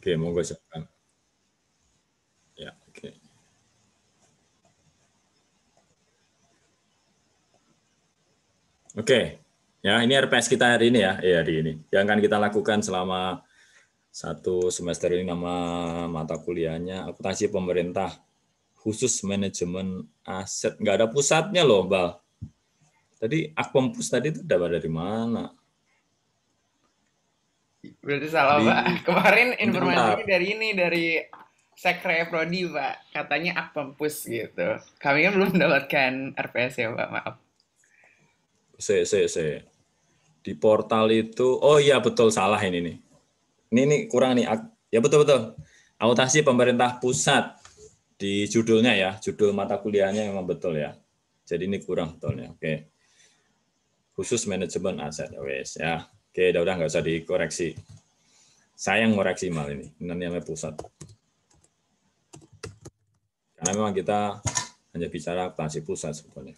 Oke, monggo silakan. Ya, oke. Oke. Ya, ini RPS kita hari ini ya, hari ini. Yang akan kita lakukan selama satu semester ini, nama mata kuliahnya akuntansi pemerintah khusus manajemen aset. Nggak ada pusatnya loh, Bal. Tadi Akpempus tadi itu dapat dari mana? Berarti salah, Di Pak. Kemarin informasinya Untar. dari Sekre Prodi, Pak. Katanya Akpempus gitu. Kami kan belum mendapatkan RPS ya, Pak. Maaf. C. Di portal itu, oh iya betul, salah ini nih. Ini kurang nih. Ya betul. Akuntansi pemerintah pusat di judulnya ya, judul mata kuliahnya memang betul ya. Jadi ini kurang betulnya. Oke. Khusus manajemen aset, wes ya. Oke, udah nggak usah dikoreksi. Saya yang ngoreksi mal ini namanya pusat. Karena memang kita hanya bicara akuntansi pusat sebetulnya.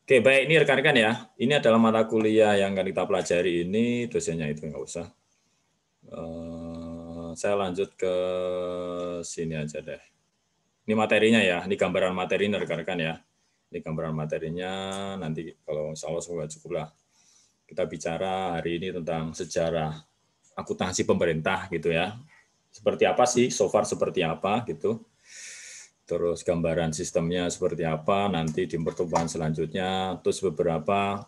Oke, baik, ini rekan-rekan ya. Ini adalah mata kuliah yang akan kita pelajari ini, dosennya itu nggak usah. Saya lanjut ke sini aja deh. Ini materinya ya, ini gambaran materi ini rekan-rekan ya. Ini gambaran materinya, nanti kalau insya Allah semoga cukup lah. Kita bicara hari ini tentang sejarah akuntansi pemerintah gitu ya. Seperti apa sih, so far seperti apa gitu. Terus gambaran sistemnya seperti apa, nanti di pertemuan selanjutnya, terus beberapa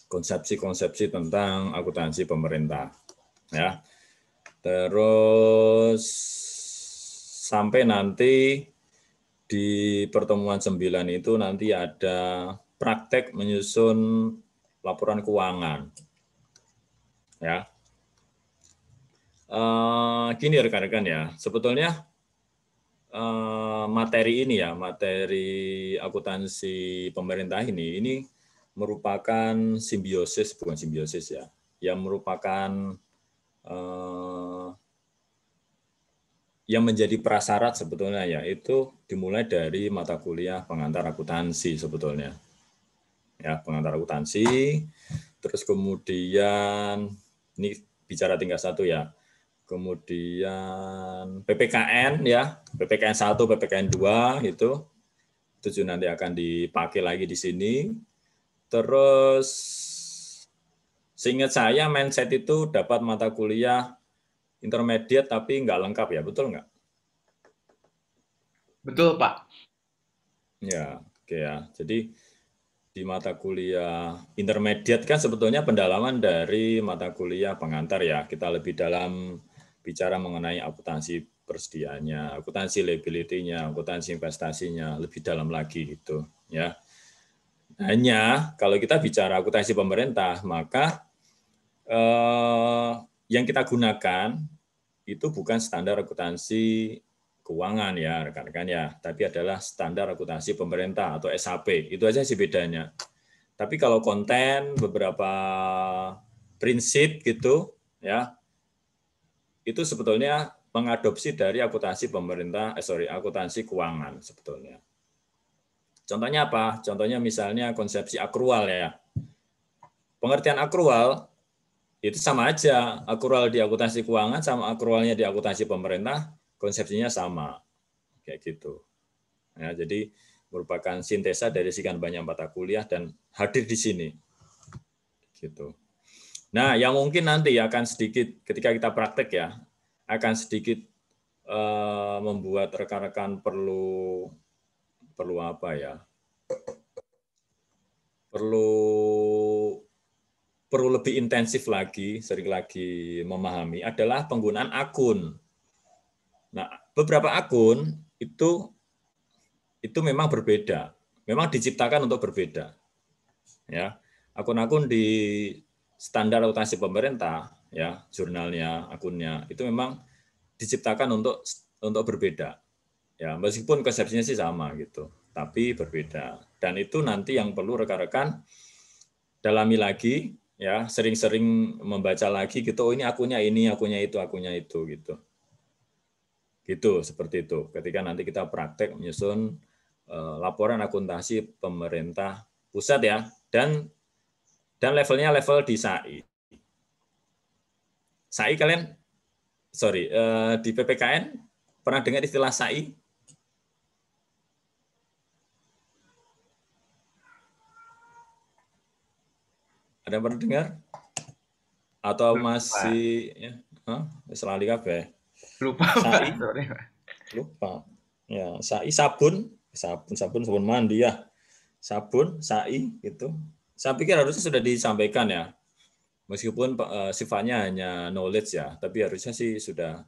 konsepsi-konsepsi tentang akuntansi pemerintah. Ya. Terus sampai nanti di pertemuan 9 itu nanti ada praktek menyusun laporan keuangan. Ya. Gini rekan-rekan ya, sebetulnya materi ini ya, materi akuntansi pemerintah ini merupakan simbiosis, bukan simbiosis ya, yang merupakan yang menjadi prasyarat sebetulnya ya, itu dimulai dari mata kuliah pengantar akuntansi sebetulnya. Ya, pengantar akuntansi, terus kemudian ini bicara tingkat 1 ya. Kemudian PPKN ya, PPKN 1, PPKN 2 itu nanti akan dipakai lagi di sini. Terus seingat saya mindset itu dapat mata kuliah intermediate tapi nggak lengkap ya, betul nggak? Betul, Pak. Ya, oke ya. Jadi di mata kuliah intermediate kan sebetulnya pendalaman dari mata kuliah pengantar ya. Kita lebih dalam bicara mengenai akuntansi persediaannya, akuntansi liability-nya, akuntansi investasinya, lebih dalam lagi gitu ya. Hanya kalau kita bicara akuntansi pemerintah, maka yang kita gunakan itu bukan standar akuntansi keuangan ya rekan-rekan ya, tapi adalah standar akuntansi pemerintah atau SAP. Itu aja sih bedanya. Tapi kalau konten beberapa prinsip gitu ya, itu sebetulnya mengadopsi dari akuntansi pemerintah, akuntansi keuangan sebetulnya. Contohnya apa? Contohnya misalnya konsepsi akrual ya. Pengertian akrual itu sama aja, akrual di akuntansi keuangan sama akrualnya di akuntansi pemerintah, konsepsinya sama, kayak gitu. Ya, jadi merupakan sintesa dari sekian banyak mata kuliah dan hadir di sini, gitu. Nah, yang mungkin nanti akan sedikit ketika kita praktek ya, akan sedikit membuat rekan-rekan perlu apa ya? Perlu lebih intensif lagi, sering lagi memahami adalah penggunaan akun. Nah, beberapa akun itu memang berbeda, memang diciptakan untuk berbeda. Ya, akun-akun di standar akuntansi pemerintah, ya, jurnalnya, akunnya itu memang diciptakan untuk berbeda. Ya, meskipun konsepsinya sih sama gitu, tapi berbeda. Dan itu nanti yang perlu rekan-rekan dalami lagi, ya, sering-sering membaca lagi gitu. Oh, ini akunnya itu gitu. Gitu, seperti itu. Ketika nanti kita praktek menyusun laporan akuntansi pemerintah pusat ya, dan levelnya level di SAI. SAI kalian di PPKN pernah dengar istilah SAI? Ada yang pernah dengar? Atau masih ya? Selalu kabeh. Lupa Pak, SAI? sorry Pak. Lupa. Ya, SAI sabun mandi ya. Sabun, SAI gitu. Saya pikir harusnya sudah disampaikan ya. Meskipun sifatnya hanya knowledge ya, tapi harusnya sih sudah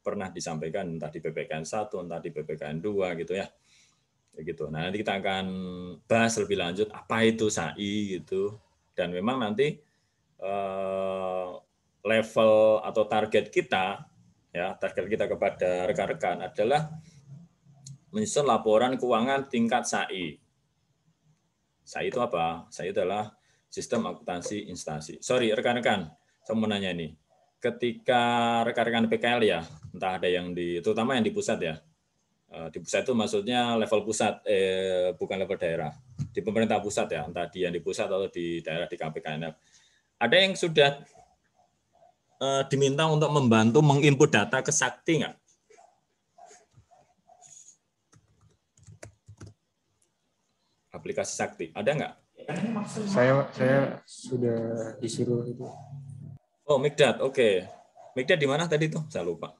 pernah disampaikan entah di PPKN 1, entah di PPKN 2 gitu ya. Gitu. Nah, nanti kita akan bahas lebih lanjut apa itu SAI gitu. Dan memang nanti level atau target kita kepada rekan-rekan adalah menyusun laporan keuangan tingkat SAI. SAI itu apa? SAI adalah sistem akuntansi instansi. Sorry rekan-rekan, saya mau nanya nih. Ketika rekan-rekan PKL ya, entah ada yang terutama yang di pusat ya. Di pusat itu maksudnya level pusat, bukan level daerah. Di pemerintah pusat ya, entah yang di pusat atau di daerah di KPKNL. Ada yang sudah diminta untuk membantu menginput data ke Sakti nggak? Aplikasi Sakti, ada nggak? Saya sudah disuruh itu. Oh, Mikdad, oke. Mikdad di mana tadi tuh? Saya lupa.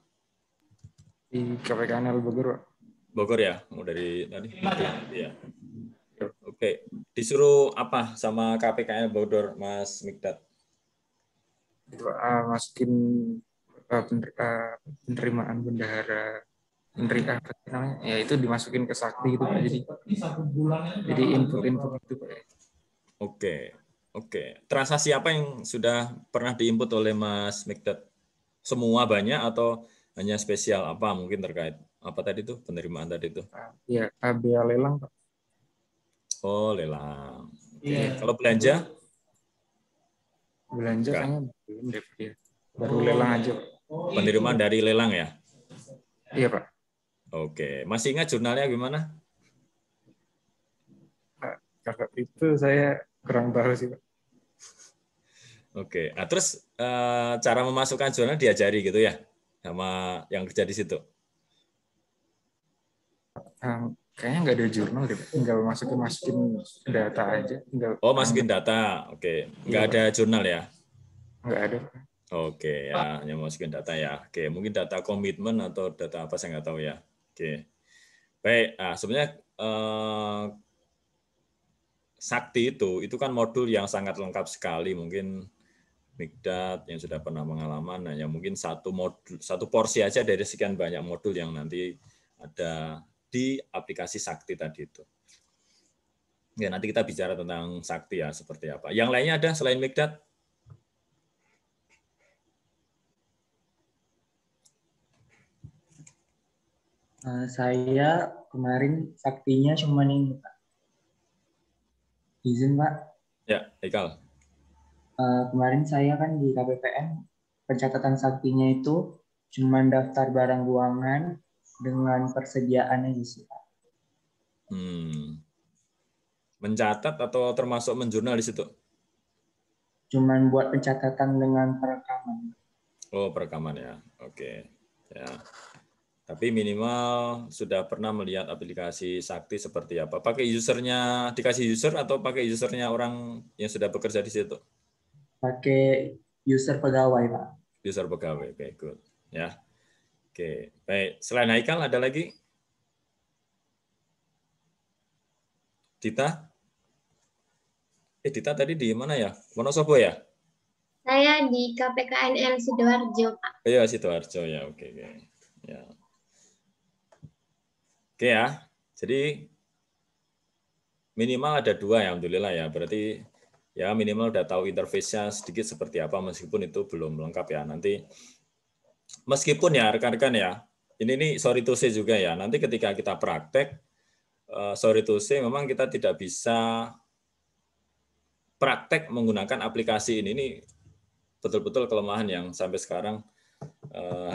Di KPKNL Bogor, Pak. Bogor ya, mau dari tadi. Iya. Oke, disuruh apa sama KPKN Bogor, Mas Mikdad? Itu masukin penerimaan bendahara apa namanya? Ya itu dimasukin ke Sakti gitu Pak. Jadi input itu Pak. Oke. Transaksi apa yang sudah pernah diinput oleh Mas Mikdad? Semua banyak atau hanya spesial apa mungkin terkait apa tadi tuh penerimaan tadi tuh? Ya, bea lelang Pak. Oh, lelang. Oke. Kalau belanja? Belanja kayaknya belum deh ya. Baru lelang aja Pak. Penerimaan dari lelang ya? Iya Pak. Oke. Masih ingat jurnalnya gimana? Kakak itu saya kurang tahu sih Pak. Oke. Nah, terus cara memasukkan jurnal diajari gitu ya sama yang kerja di situ? Kayaknya nggak ada jurnal deh Pak. Tinggal masukin data aja. Tinggal Masukin data. Oke. Nggak iya, ada jurnal ya? nggak ada Pak. Oke, ya, hanya masukin data ya. Oke, mungkin data komitmen atau data apa saya nggak tahu ya. Oke. Baik, nah sebenarnya Sakti itu kan modul yang sangat lengkap sekali. Mungkin Mikdad yang sudah pernah pengalaman, hanya mungkin satu porsi aja dari sekian banyak modul yang nanti ada di aplikasi Sakti tadi itu. Ya, nanti kita bicara tentang Sakti ya, seperti apa. Yang lainnya ada selain Mikdad? Saya kemarin saktinya cuma ini Pak. Izin Pak. Ya, Ikal. Kemarin saya kan di KPPN pencatatan saktinya itu cuma daftar barang keuangan dengan persediaannya sih Pak. Mencatat atau termasuk menjurnal di situ? Cuman buat pencatatan dengan perekaman. Oh, perekaman ya. Oke. Ya. Tapi minimal sudah pernah melihat aplikasi Sakti seperti apa? Pakai usernya, dikasih user atau pakai usernya orang yang sudah bekerja di situ? Pakai user pegawai Pak. User pegawai, oke, good. Ya. Oke, baik. Selain Haikal ada lagi? Dita? Dita tadi di mana ya? Wonosobo ya? Saya di KPKNL Sidoarjo, Pak. Oh iya, Sidoarjo ya, oke. Ya. Oke ya, jadi minimal ada 2 ya, alhamdulillah ya. Berarti ya minimal udah tahu interface-nya sedikit seperti apa, meskipun itu belum lengkap ya. Nanti meskipun ya rekan-rekan ya, ini sorry to say juga ya, nanti ketika kita praktek, sorry to say memang kita tidak bisa praktek menggunakan aplikasi ini betul-betul kelemahan yang sampai sekarang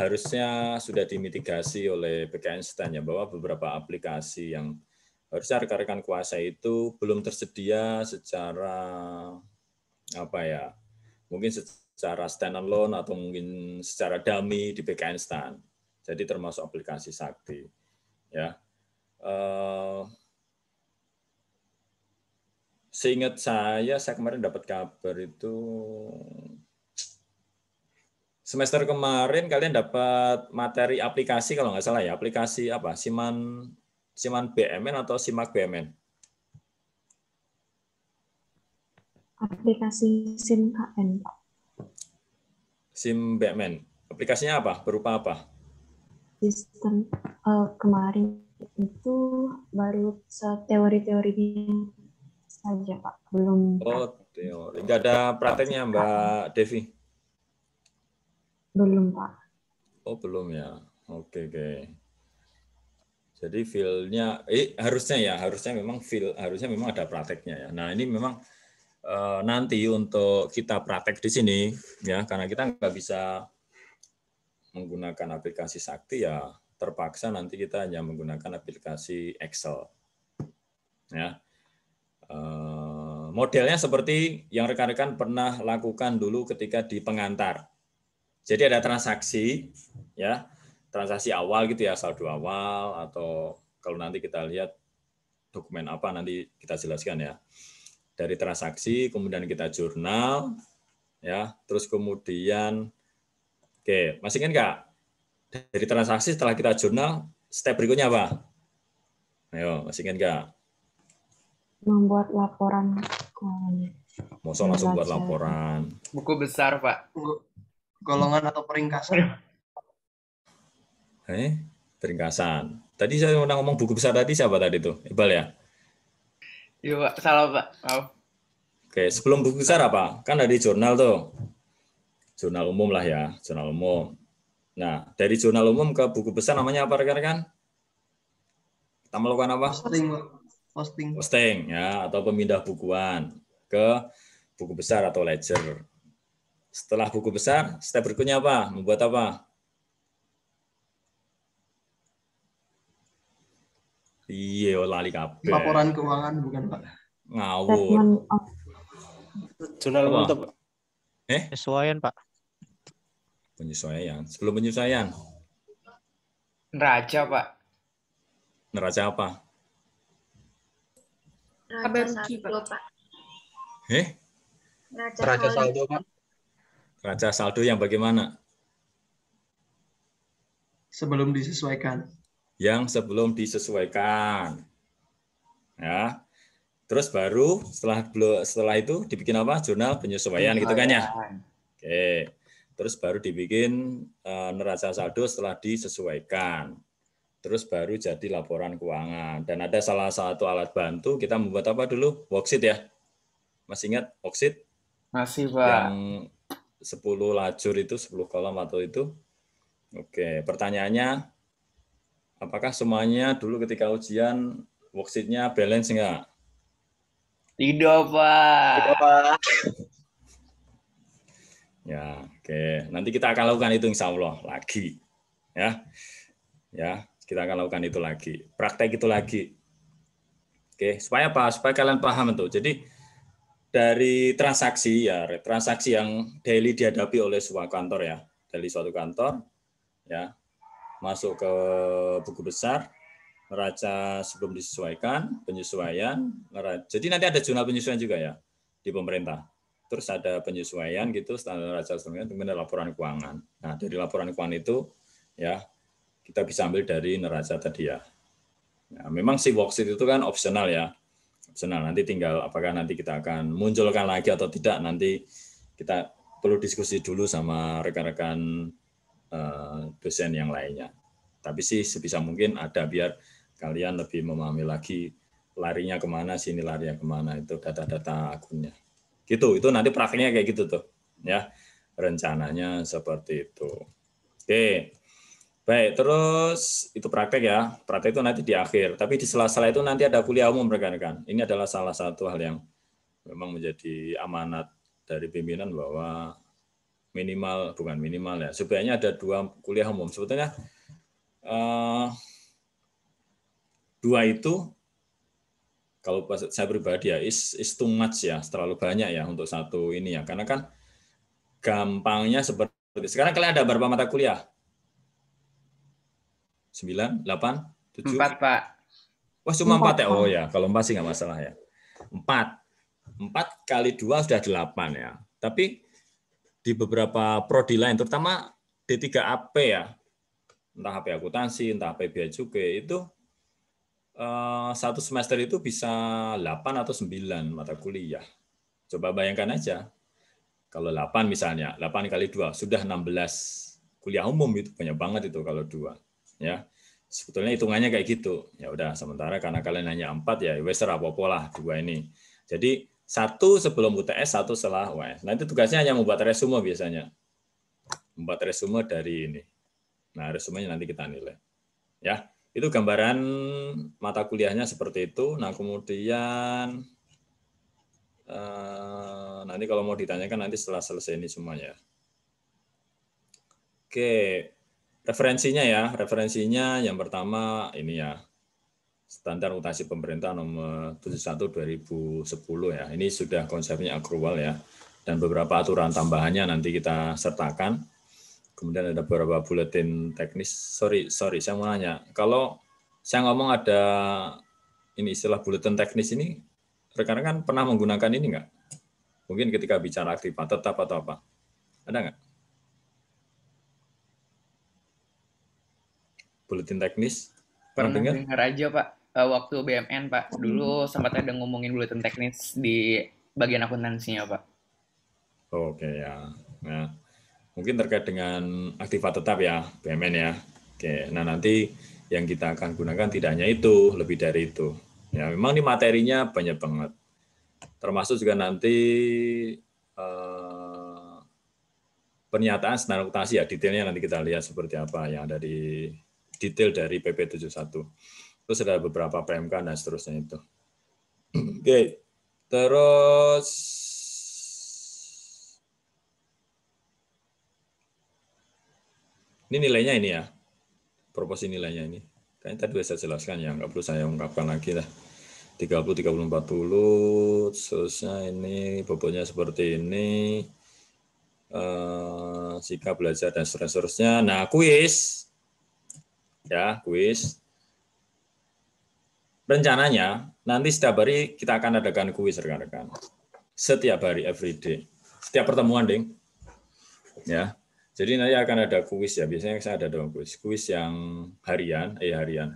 harusnya sudah dimitigasi oleh PKN Stan ya, bahwa beberapa aplikasi yang harusnya rekan-rekan kuasa itu belum tersedia secara apa ya, mungkin secara standalone atau mungkin secara dummy di PKN Stan. Jadi termasuk aplikasi Sakti. Ya. Seingat saya kemarin dapat kabar itu semester kemarin kalian dapat materi aplikasi kalau nggak salah ya, aplikasi apa? Siman BMN atau Simak BMN? Aplikasi SIM KN, Pak. SIM BMN. Aplikasinya apa? Berupa apa? Sistem kemarin itu baru teori-teorinya saja, Pak. Belum. Oh, teori. Nggak ada prakteknya, Mbak Devi? Belum, Pak. Oh, belum ya. Oke. Jadi feel-nya harusnya memang ada prakteknya ya. Nah, ini memang nanti untuk kita praktek di sini ya, karena kita nggak bisa menggunakan aplikasi Sakti ya, terpaksa nanti kita hanya menggunakan aplikasi Excel. Ya. Modelnya seperti yang rekan-rekan pernah lakukan dulu ketika di pengantar. Jadi ada transaksi, ya, transaksi awal gitu ya, saldo awal, atau kalau nanti kita lihat dokumen apa nanti kita jelaskan ya. Dari transaksi, kemudian kita jurnal, ya, terus kemudian, oke, masih ingat nggak? Dari transaksi setelah kita jurnal, step berikutnya apa? Ayo, masih ingat nggak? Membuat laporan. Masa langsung buat laporan. Buku besar, Pak. Golongan atau peringkasan. Peringkasan. Tadi saya ngomong buku besar tadi siapa tadi tuh? Iqbal ya? Iya, Pak. Salah, Pak. Maaf. Oke, sebelum buku besar apa? Kan ada di jurnal tuh. Jurnal umum lah ya, jurnal umum. Nah, dari jurnal umum ke buku besar namanya apa rekan-rekan? Kita melakukan apa? Posting ya, atau pemindah bukuan ke buku besar atau ledger. Setelah buku besar, step berikutnya apa? Membuat apa? Iya, lali kabeh. Laporan keuangan bukan, Pak? Ngawur. Jurnal umum, Pak. Penyesuaian, Pak. Penyesuaian. Sebelum penyesuaian. Neraca, Pak. Neraca apa? Neraca saldo, Pak. Neraca saldo, Pak. Neraca saldo yang bagaimana? Sebelum disesuaikan. Yang sebelum disesuaikan. Ya. Terus baru setelah itu dibikin apa? Jurnal penyesuaian gitu kan ya. Oke. Terus baru dibikin neraca saldo setelah disesuaikan. Terus baru jadi laporan keuangan. Dan ada salah satu alat bantu, kita membuat apa dulu? Worksheet ya. Masih ingat worksheet? Masih, Pak. Yang 10 lajur itu, 10 kolom atau itu. Oke, pertanyaannya, apakah semuanya dulu ketika ujian worksheet-nya balance enggak? Tidak, Pak. Tidak, Pak. Ya, oke. Nanti kita akan lakukan itu insya Allah lagi. Ya, kita akan lakukan itu lagi. Praktek itu lagi. Oke, supaya apa? Supaya kalian paham itu. Jadi dari transaksi yang daily dihadapi oleh sebuah kantor ya, dari suatu kantor ya, masuk ke buku besar, neraca sebelum disesuaikan, penyesuaian, neraca. Jadi nanti ada jurnal penyesuaian juga ya di pemerintah. Terus ada penyesuaian gitu, standar neraca sebelumnya, kemudian laporan keuangan. Nah, dari laporan keuangan itu ya kita bisa ambil dari neraca tadi ya. Memang si worksheet itu kan opsional ya. Opsional, nanti tinggal apakah nanti kita akan munculkan lagi atau tidak, nanti kita perlu diskusi dulu sama rekan-rekan dosen yang lainnya. Tapi sih sebisa mungkin ada biar kalian lebih memahami lagi larinya kemana, sini larinya kemana, itu data-data akunnya. Gitu, itu nanti praktiknya kayak gitu tuh. Ya, rencananya seperti itu. Oke. Baik, terus itu praktek ya. Praktek itu nanti di akhir. Tapi di sela-sela itu nanti ada kuliah umum rekan-rekan. Ini adalah salah satu hal yang memang menjadi amanat dari pimpinan bahwa bukan minimal ya. Sebenarnya ada 2 kuliah umum. Sebetulnya 2 itu kalau saya pribadi ya is too much ya, terlalu banyak ya untuk satu ini ya. Karena kan gampangnya seperti sekarang kalian ada berapa mata kuliah? 9, 8, 7? 4, Pak. Wah, cuma 4 ya? Oh ya, kalau 4 sih nggak masalah ya. 4 kali 2 sudah 8 ya. Tapi di beberapa prodi lain, terutama D3AP ya, entah AP akuntansi, entah AP bea cukai, itu satu semester itu bisa 8 atau 9 mata kuliah. Coba bayangkan aja, kalau 8 misalnya, 8 kali 2, sudah 16 kuliah umum, itu banyak banget itu kalau 2. Ya, sebetulnya hitungannya kayak gitu. Ya udah, sementara karena kalian hanya 4, ya wes apa-apa lah 2 ini. Jadi 1 sebelum UTS, 1 setelah UTS. Nanti tugasnya hanya membuat resume biasanya. Membuat resume dari ini. Nah, resumenya nanti kita nilai. Ya, itu gambaran mata kuliahnya seperti itu. Nah, kemudian nanti kalau mau ditanyakan nanti setelah selesai ini semuanya. Oke, referensinya ya. Referensinya yang pertama ini ya. Standar Akuntansi Pemerintah nomor 71 2010 ya. Ini sudah konsepnya akrual ya. Dan beberapa aturan tambahannya nanti kita sertakan. Kemudian ada beberapa buletin teknis. Sorry, saya mau nanya. Kalau saya ngomong ada ini istilah buletin teknis ini, rekan-rekan pernah menggunakan ini nggak? Mungkin ketika bicara aktiva tetap atau apa? Ada nggak? Buletin teknis? Pernah dengar aja, Pak. Waktu BMN, Pak. Dulu sempat ada ngomongin buletin teknis di bagian akuntansinya, Pak. Oke ya. Nah, mungkin terkait dengan aktiva tetap ya, BMN ya. Oke, nah nanti yang kita akan gunakan tidak hanya itu, lebih dari itu. Ya, memang ini materinya banyak banget. Termasuk juga nanti pernyataan standar akuntansi ya, detailnya nanti kita lihat seperti apa yang ada di detail dari PP 71. Terus ada beberapa PMK dan seterusnya itu. Oke, terus ini nilainya ini ya, proporsi nilainya ini. Kayaknya tadi sudah saya jelaskan ya, nggak perlu saya ungkapkan lagi lah. 30, 30, 40, terusnya ini bobotnya seperti ini. Sikap belajar dan seterusnya. Nah, kuis. Ya, kuis. Rencananya nanti setiap hari kita akan adakan kuis rekan-rekan. Setiap hari, every day. Setiap pertemuan, Ding. Ya. Jadi nanti akan ada kuis ya. Biasanya saya ada dong kuis. Kuis yang harian.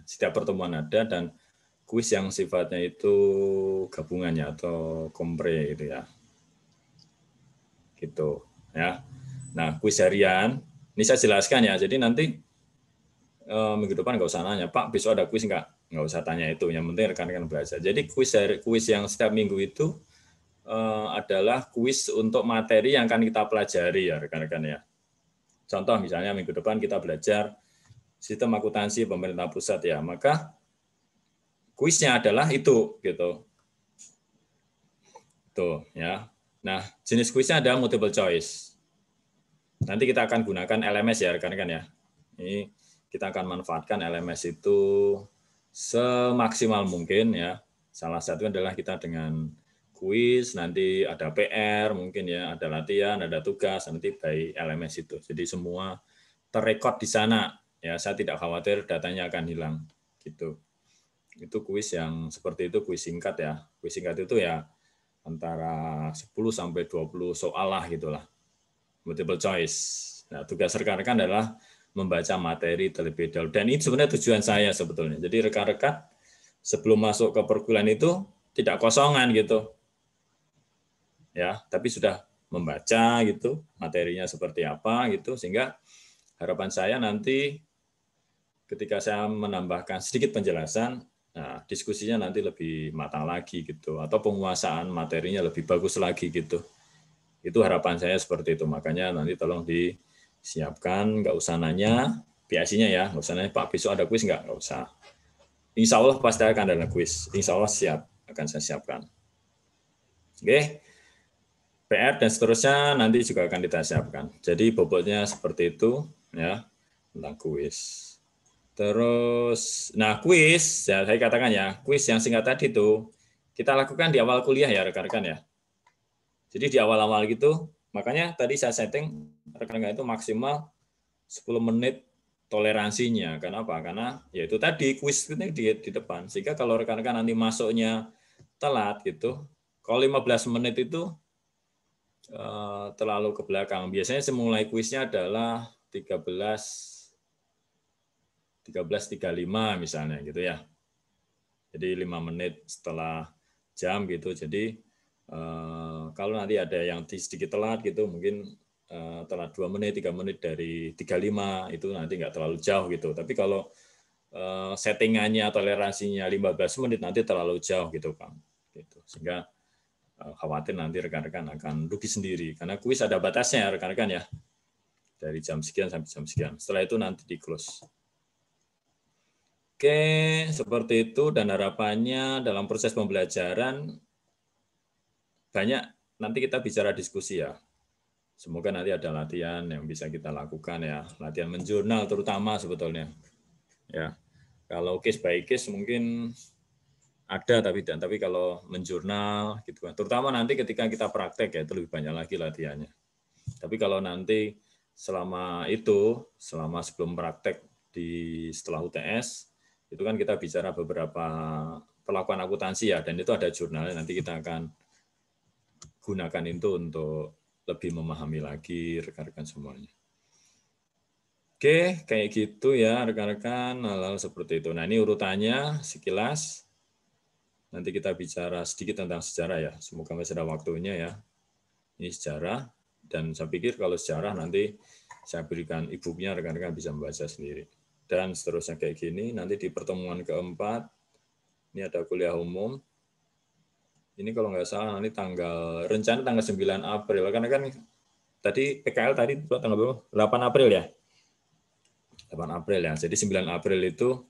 Setiap pertemuan ada dan kuis yang sifatnya itu gabungannya atau kompre gitu ya. Gitu ya. Nah, kuis harian ini saya jelaskan ya. Jadi nanti minggu depan nggak usah nanya, Pak, besok ada kuis nggak usah tanya itu. Yang penting rekan-rekan belajar. Jadi kuis yang setiap minggu itu adalah kuis untuk materi yang akan kita pelajari ya rekan-rekan ya. Contoh misalnya minggu depan kita belajar sistem akuntansi pemerintah pusat ya, maka kuisnya adalah itu gitu. Tuh ya. Nah, jenis kuisnya ada multiple choice. Nanti kita akan gunakan LMS ya rekan-rekan ya. Ini kita akan manfaatkan LMS itu semaksimal mungkin ya. Salah satunya adalah kita dengan kuis, nanti ada PR mungkin ya, ada latihan, ada tugas nanti by LMS itu. Jadi semua terrekod di sana ya. Saya tidak khawatir datanya akan hilang gitu. Itu kuis yang seperti itu, kuis singkat ya. Kuis singkat itu ya antara 10 sampai 20 soal lah gitulah. Multiple choice. Nah, tugas rekan-rekan adalah membaca materi terlebih dahulu. Dan ini sebenarnya tujuan saya sebetulnya. Jadi rekan-rekan sebelum masuk ke perkuliahan itu tidak kosongan gitu. Ya, tapi sudah membaca gitu, materinya seperti apa gitu, sehingga harapan saya nanti ketika saya menambahkan sedikit penjelasan, nah diskusinya nanti lebih matang lagi gitu, atau penguasaan materinya lebih bagus lagi gitu. Itu harapan saya seperti itu. Makanya nanti tolong disiapkan, nggak usah nanya PIC-nya ya, nggak usah nanya Pak besok ada kuis nggak usah. Insya Allah pasti akan ada kuis. Insya Allah siap, akan saya siapkan. Oke. PR dan seterusnya nanti juga akan kita siapkan. Jadi bobotnya seperti itu ya tentang kuis. Terus, nah kuis ya saya katakan ya kuis yang singkat tadi itu kita lakukan di awal kuliah ya rekan-rekan ya. Jadi di awal-awal gitu Makanya tadi saya setting rekan-rekan itu maksimal 10 menit toleransinya. Kenapa? Karena ya itu tadi kuis ini di depan. Sehingga kalau rekan-rekan nanti masuknya telat gitu, kalau 15 menit itu terlalu ke belakang. Biasanya semulai kuisnya adalah 13.35 misalnya gitu ya. Jadi 5 menit setelah jam gitu. Jadi kalau nanti ada yang sedikit telat gitu, mungkin telat 2 menit, 3 menit dari 35 itu nanti nggak terlalu jauh gitu. Tapi kalau settingannya toleransinya 15 menit nanti terlalu jauh gitu Kang. Gitu. Sehingga khawatir nanti rekan-rekan akan rugi sendiri karena kuis ada batasnya rekan-rekan ya. Dari jam sekian sampai jam sekian. Setelah itu nanti di close. Oke, seperti itu dan harapannya dalam proses pembelajaran banyak nanti kita bicara diskusi ya. Semoga nanti ada latihan yang bisa kita lakukan ya, latihan menjurnal terutama sebetulnya. Ya. Kalau case by case mungkin ada tapi kalau menjurnal gitu kan. Terutama nanti ketika kita praktek ya itu lebih banyak lagi latihannya. Tapi kalau nanti selama sebelum praktek setelah UTS itu kan kita bicara beberapa perlakuan akuntansi ya, dan itu ada jurnalnya, nanti kita akan gunakan itu untuk lebih memahami lagi rekan-rekan semuanya. Oke, kayak gitu ya rekan-rekan, hal-hal seperti itu. Nah ini urutannya sekilas, nanti kita bicara sedikit tentang sejarah ya, semoga masih ada waktunya ya. Ini sejarah, dan saya pikir kalau sejarah nanti saya berikan e-booknya, rekan-rekan bisa membaca sendiri. Dan seterusnya kayak gini, nanti di pertemuan keempat, ini ada kuliah umum. Ini kalau nggak salah nanti rencana tanggal 9 April, karena kan tadi PKL tadi tanggal berapa? 8 April ya? 8 April ya, jadi 9 April itu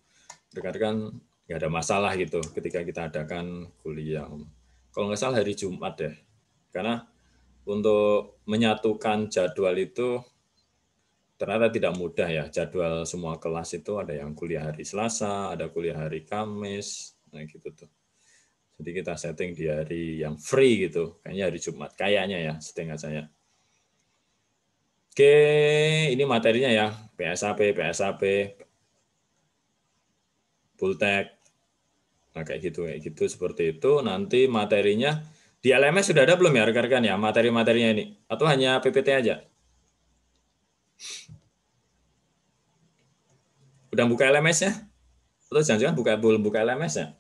rekan-rekan nggak ada masalah gitu ketika kita adakan kuliah. Kalau nggak salah hari Jumat deh, karena untuk menyatukan jadwal itu ternyata tidak mudah ya, jadwal semua kelas itu ada yang kuliah hari Selasa, ada kuliah hari Kamis, nah gitu tuh. Jadi kita setting di hari yang free gitu, kayaknya hari Jumat, kayaknya ya, setengah saya. Oke, ini materinya ya, PSAP, Pultek, nah kayak gitu seperti itu. Nanti materinya di LMS sudah ada belum ya rekan-rekan ya, materi-materinya ini, atau hanya PPT aja? Udah buka LMS-nya? Atau jangan-jangan belum buka LMS-nya?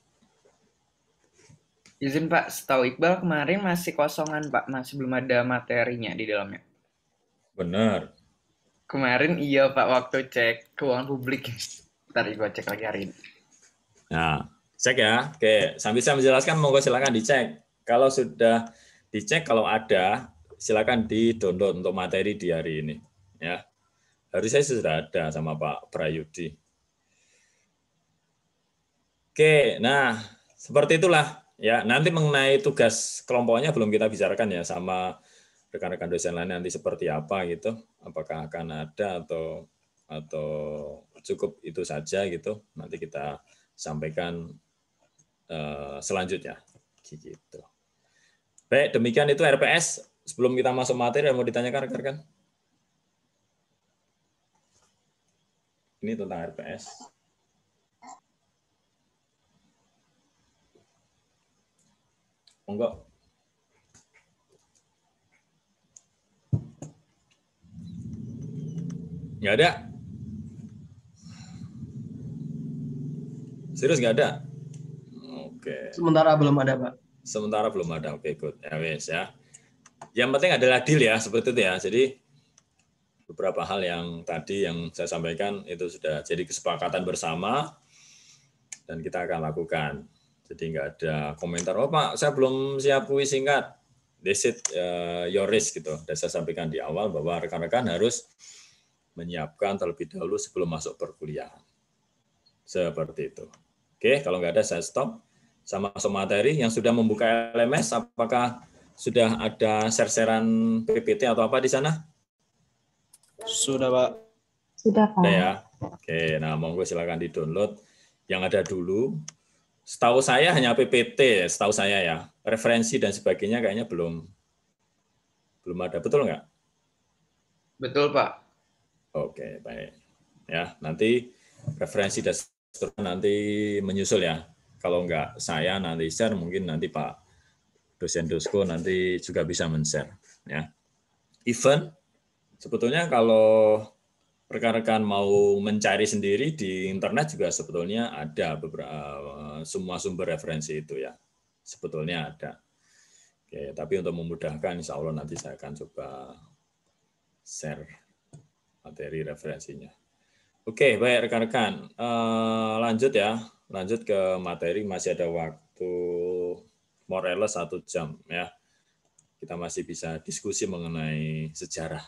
Izin Pak, setahu Iqbal kemarin masih kosongan Pak, masih belum ada materinya di dalamnya. Benar. Kemarin iya Pak, waktu cek keuangan publik. Ntar gue cek lagi hari ini. Nah, cek ya. Oke, sambil saya menjelaskan, monggo silakan dicek. Kalau sudah dicek, kalau ada, silakan di-download untuk materi di hari ini. Ya, harusnya sudah ada sama Pak Prayudi. Oke, nah seperti itulah ya. Nanti mengenai tugas kelompoknya belum kita bicarakan ya sama rekan-rekan dosen lain nanti seperti apa gitu. Apakah akan ada atau cukup itu saja gitu. Nanti kita sampaikan selanjutnya. Gitu. Baik, demikian itu RPS. Sebelum kita masuk materi, mau ditanyakan rekan-rekan? Ini tentang RPS. Monggo. Nggak ada? Serius nggak ada? Oke. Sementara belum ada, Pak. Sementara belum ada. Oke, good. Ya, wes ya. Yang penting adalah deal ya, seperti itu ya. Jadi beberapa hal yang tadi yang saya sampaikan itu sudah jadi kesepakatan bersama dan kita akan lakukan. Jadi nggak ada komentar, oh Pak, saya belum siap kuis singkat. This is your risk gitu. Dan saya sampaikan di awal bahwa rekan-rekan harus menyiapkan terlebih dahulu sebelum masuk perkuliahan. Seperti itu. Oke, kalau nggak ada saya stop. Sama masuk materi yang sudah membuka LMS, apakah sudah ada share-sharean PPT atau apa di sana? Sudah, Pak. Sudah, Pak. Sudah ya. Oke, nah monggo silakan di-download yang ada dulu. Setahu saya hanya PPT, setahu saya ya. Referensi dan sebagainya kayaknya belum Belum ada, betul nggak? Betul, Pak. Oke, baik. Ya, nanti referensi dan seterusnya nanti menyusul ya. Kalau nggak saya nanti share, mungkin nanti Pak dosen Dosko nanti juga bisa men-share. Ya. Even sebetulnya kalau rekan-rekan mau mencari sendiri di internet juga sebetulnya ada beberapa semua sumber referensi itu ya. Sebetulnya ada. Oke, tapi untuk memudahkan insya Allah nanti saya akan coba share materi referensinya. Oke, baik rekan-rekan. Lanjut ya. Lanjut ke materi, masih ada waktu more or less 1 jam ya. Kita masih bisa diskusi mengenai sejarah.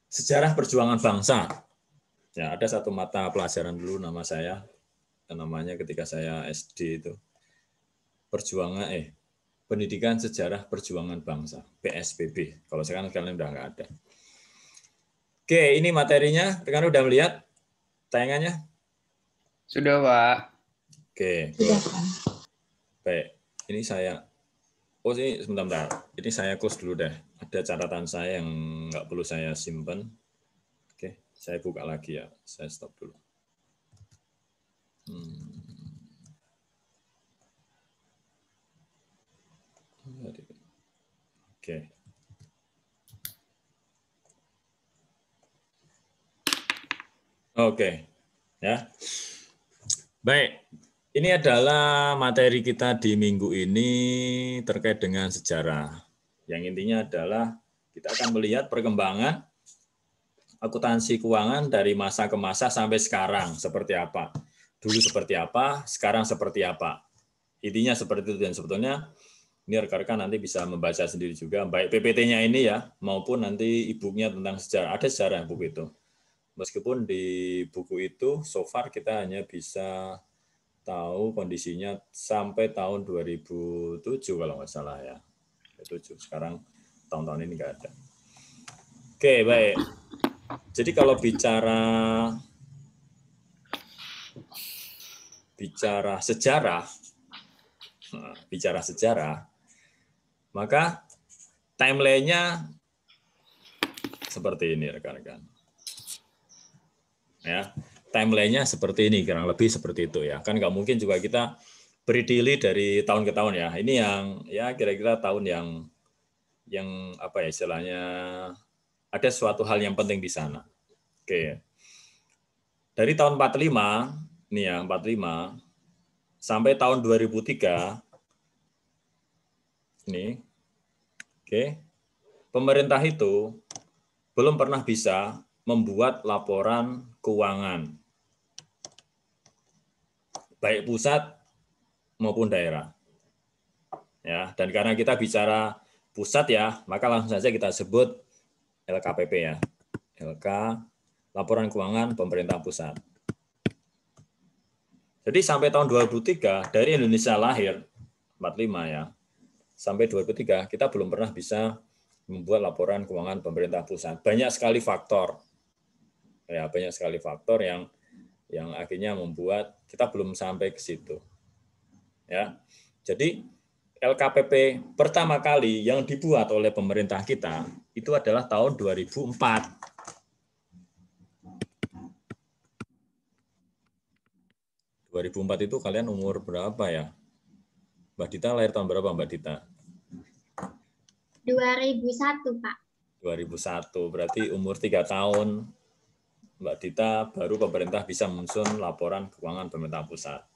Sejarah perjuangan bangsa. Ya, ada satu mata pelajaran dulu nama saya, namanya ketika saya SD itu. Pendidikan Sejarah Perjuangan Bangsa, PSBB. Kalau sekarang kalian udah nggak ada. Oke, ini materinya. Rekan udah melihat tayangannya? Sudah, Pak. Oke, baik. Ini saya, ini sebentar. Ini saya close dulu deh. Ada catatan saya yang nggak perlu saya simpan. Oke, saya buka lagi ya. Saya stop dulu. Oke. Oke, ya. Baik, ini adalah materi kita di minggu ini terkait dengan sejarah. Yang intinya adalah kita akan melihat perkembangan akuntansi keuangan dari masa ke masa sampai sekarang seperti apa. Dulu seperti apa, sekarang seperti apa. Intinya seperti itu, dan sebetulnya ini rekan-rekan nanti bisa membaca sendiri juga, baik PPT-nya ini ya, maupun nanti e-book-nya tentang sejarah. Ada sejarah buku itu. Meskipun di buku itu so far kita hanya bisa tahu kondisinya sampai tahun 2007 kalau nggak salah ya. 2007. Sekarang tahun-tahun ini nggak ada. Oke, baik. Jadi kalau bicara sejarah, maka timeline-nya seperti ini rekan-rekan. Ya, timeline-nya seperti ini, kurang lebih seperti itu ya. Kan nggak mungkin juga kita berdiri dari tahun ke tahun ya. Ini yang ya kira-kira tahun yang apa ya istilahnya, ada suatu hal yang penting di sana. Oke. Dari tahun 45, ini ya 45 sampai tahun 2003 ini. Oke. Pemerintah itu belum pernah bisa membuat laporan keuangan, baik pusat maupun daerah. Ya, dan karena kita bicara pusat ya, maka langsung saja kita sebut LKPP ya. LK, Laporan Keuangan Pemerintah Pusat. Jadi sampai tahun 2003, dari Indonesia lahir, 45 ya, sampai 2003, kita belum pernah bisa membuat laporan keuangan pemerintah pusat. Banyak sekali faktor. Ya, banyak sekali faktor yang akhirnya membuat kita belum sampai ke situ. Ya. Jadi LKPP pertama kali yang dibuat oleh pemerintah kita itu adalah tahun 2004. 2004 itu kalian umur berapa ya? Mbak Dita lahir tahun berapa Mbak Dita? 2001, Pak. 2001, berarti umur 3 tahun Mbak Dita baru pemerintah bisa menyusun laporan keuangan pemerintah pusat.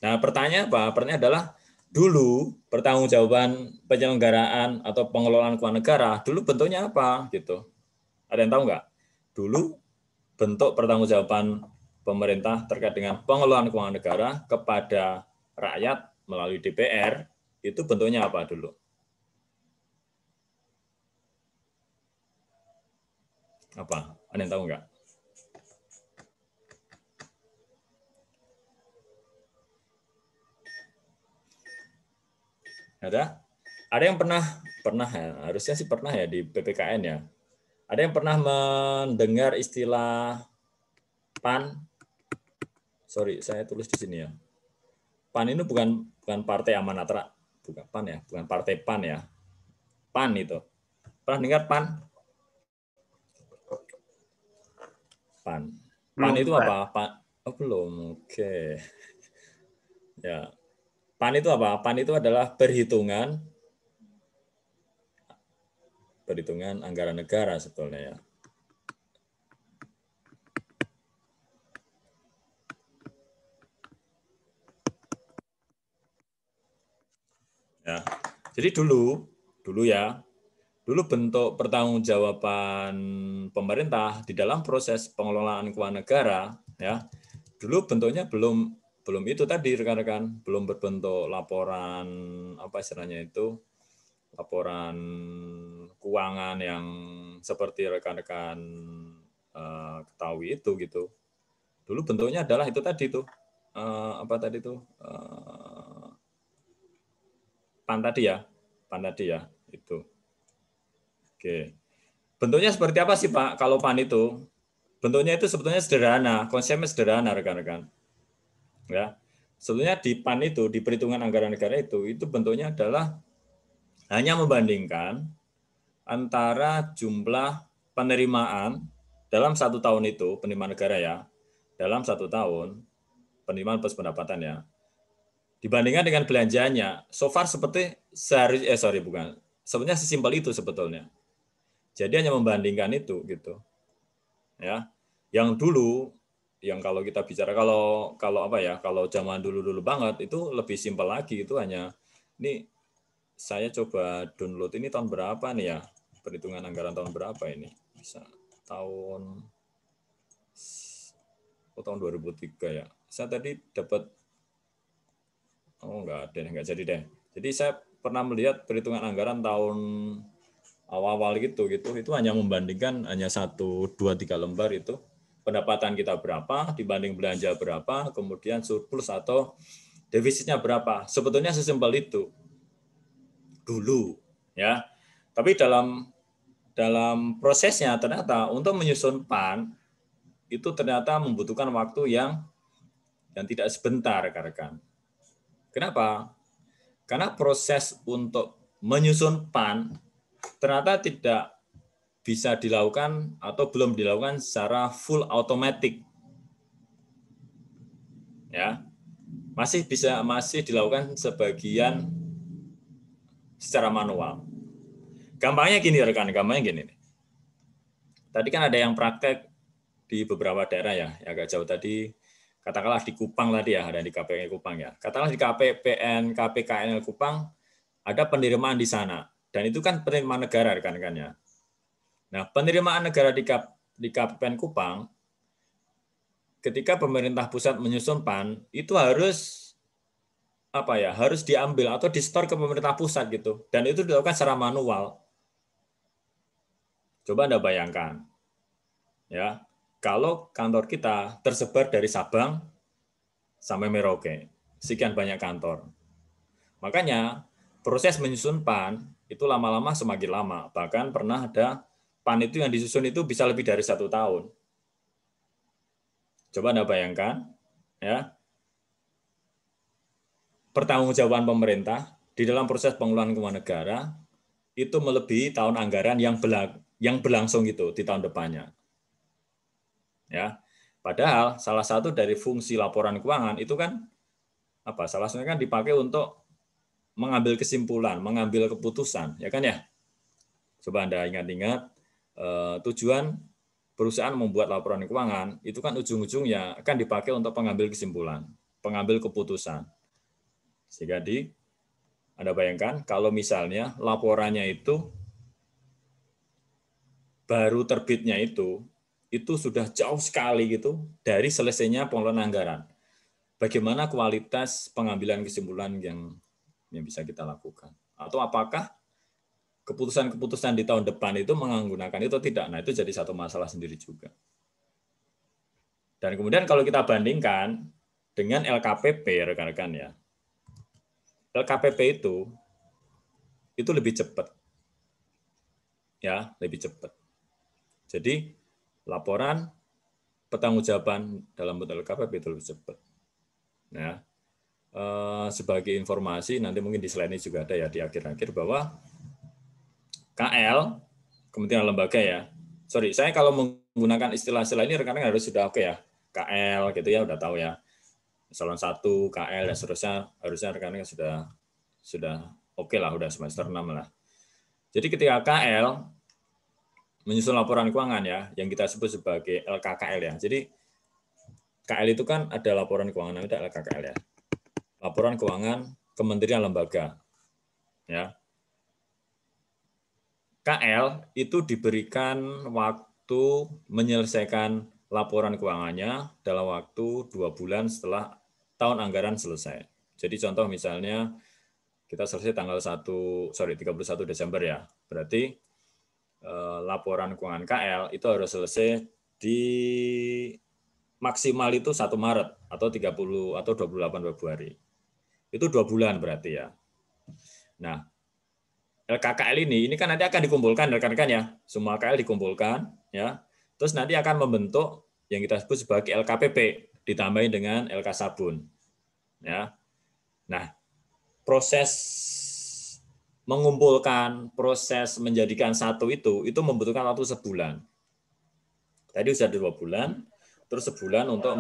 Nah, pertanyaan apa? Pertanyaan adalah dulu pertanggungjawaban penyelenggaraan atau pengelolaan keuangan negara dulu bentuknya apa gitu. Ada yang tahu nggak? Dulu bentuk pertanggungjawaban pemerintah terkait dengan pengelolaan keuangan negara kepada rakyat melalui DPR itu bentuknya apa dulu? Apa? Ada yang tahu nggak? Ada yang pernah ya, harusnya sih pernah ya di PPKN ya. Ada yang pernah mendengar istilah PAN? Sorry, saya tulis di sini ya. PAN itu bukan Partai Amanat Rakyat, bukan PAN ya, bukan Partai PAN ya. PAN itu Pernah dengar PAN? PAN. PAN Belum, itu Pak. apa? PAN. Oh, belum. Oke. Ya. PAN itu apa? PAN itu adalah perhitungan anggaran negara sebetulnya ya. Ya. Jadi dulu bentuk pertanggungjawaban pemerintah di dalam proses pengelolaan keuangan negara ya. Dulu bentuknya belum itu tadi rekan-rekan, belum berbentuk laporan apa istilahnya itu, laporan keuangan yang seperti rekan-rekan ketahui itu gitu. Dulu bentuknya adalah itu tadi tuh apa tadi tuh PAN tadi ya itu. Oke. Bentuknya seperti apa sih Pak kalau PAN itu? Bentuknya itu sebetulnya sederhana, konsepnya sederhana rekan-rekan. Ya. Sebetulnya di PAN itu, di perhitungan anggaran negara itu bentuknya adalah hanya membandingkan antara jumlah penerimaan dalam 1 tahun itu, penerimaan negara ya, dalam 1 tahun, penerimaan plus pendapatan ya, dibandingkan dengan belanjanya. So far seperti sebetulnya sesimpel itu sebetulnya. Jadi hanya membandingkan itu gitu. Ya. Yang dulu yang kalau kita bicara kalau apa ya, kalau zaman dulu banget itu lebih simpel lagi, itu hanya ini saya coba download ini tahun berapa nih ya? Perhitungan anggaran tahun berapa ini? Bisa tahun 2003 ya. Saya tadi dapat enggak jadi deh. Jadi saya pernah melihat perhitungan anggaran tahun awal-awal gitu itu hanya membandingkan hanya 1, 2, 3 lembar itu pendapatan kita berapa dibanding belanja berapa, kemudian surplus atau defisitnya berapa. Sebetulnya sesimpel itu dulu ya. Tapi dalam prosesnya ternyata untuk menyusun PAN itu ternyata membutuhkan waktu yang tidak sebentar rekan-rekan. Kenapa? Karena proses untuk menyusun PAN ternyata tidak bisa dilakukan atau belum dilakukan secara full automatic. Ya. Masih dilakukan sebagian secara manual. Gampangnya gini rekan, Tadi kan ada yang praktek di beberapa daerah ya, agak jauh tadi, katakanlah di Kupang tadi ya, ada di KPN Kupang ya. Katakanlah di KPKN Kupang ada penerimaan di sana, dan itu kan penerimaan negara rekan-rekan ya. Nah, penerimaan negara di KPN Kupang, ketika pemerintah pusat menyusun PAN, itu harus harus diambil atau di-store ke pemerintah pusat gitu, dan itu dilakukan secara manual. Coba Anda bayangkan, ya, kalau kantor kita tersebar dari Sabang sampai Merauke, sekian banyak kantor. Makanya proses menyusun PAN itu lama-lama semakin lama. Bahkan pernah ada PAN itu yang disusun itu bisa lebih dari 1 tahun. Coba Anda bayangkan, ya, pertanggungjawaban pemerintah di dalam proses pengelolaan keuangan negara itu melebihi tahun anggaran yang berlangsung itu di tahun depannya. Ya, padahal salah satu dari fungsi laporan keuangan itu kan salah satunya kan dipakai untuk mengambil kesimpulan, mengambil keputusan, ya kan ya. Coba Anda ingat-ingat tujuan perusahaan membuat laporan keuangan itu kan ujung-ujungnya akan dipakai untuk pengambil kesimpulan, pengambil keputusan. Sehingga Anda bayangkan kalau misalnya laporannya itu baru terbitnya itu sudah jauh sekali gitu dari selesainya pengelolaan anggaran. Bagaimana kualitas pengambilan kesimpulan yang bisa kita lakukan? Atau apakah keputusan-keputusan di tahun depan itu menggunakan itu tidak? Nah, itu jadi satu masalah sendiri juga. Dan kemudian kalau kita bandingkan dengan LKPP, rekan-rekan ya, LKPP itu lebih cepat. Ya, lebih cepat. Jadi, laporan pertanggungjawaban dalam bentuk LKPP itu lebih cepat. Ya. Sebagai informasi, nanti mungkin di slide ini juga ada ya di akhir-akhir bahwa KL kementerian lembaga ya. Sorry, saya kalau menggunakan istilah-istilah ini rekan-rekan harus sudah oke ya. KL gitu ya, udah tahu ya. Eselon 1, KL dan seterusnya harusnya rekan-rekan sudah oke lah, udah semester 6 lah. Jadi ketika KL menyusun laporan keuangan ya, yang kita sebut sebagai LKKL ya. Jadi KL itu kan ada laporan keuangan, ada LKKL ya. Laporan keuangan kementerian lembaga. Ya. KL itu diberikan waktu menyelesaikan laporan keuangannya dalam waktu 2 bulan setelah tahun anggaran selesai. Jadi contoh misalnya kita selesai tanggal 31 Desember ya. Berarti laporan keuangan KL itu harus selesai di maksimal itu 1 Maret atau 30 atau 28 Februari. Itu 2 bulan berarti ya. Nah, LKKL ini kan nanti akan dikumpulkan rekan-rekan ya. Semua KL dikumpulkan ya. Terus nanti akan membentuk yang kita sebut sebagai LKPP ditambahin dengan LK Sabun. Ya. Nah, proses mengumpulkan, proses menjadikan satu itu membutuhkan waktu sebulan. Tadi sudah 2 bulan, terus sebulan untuk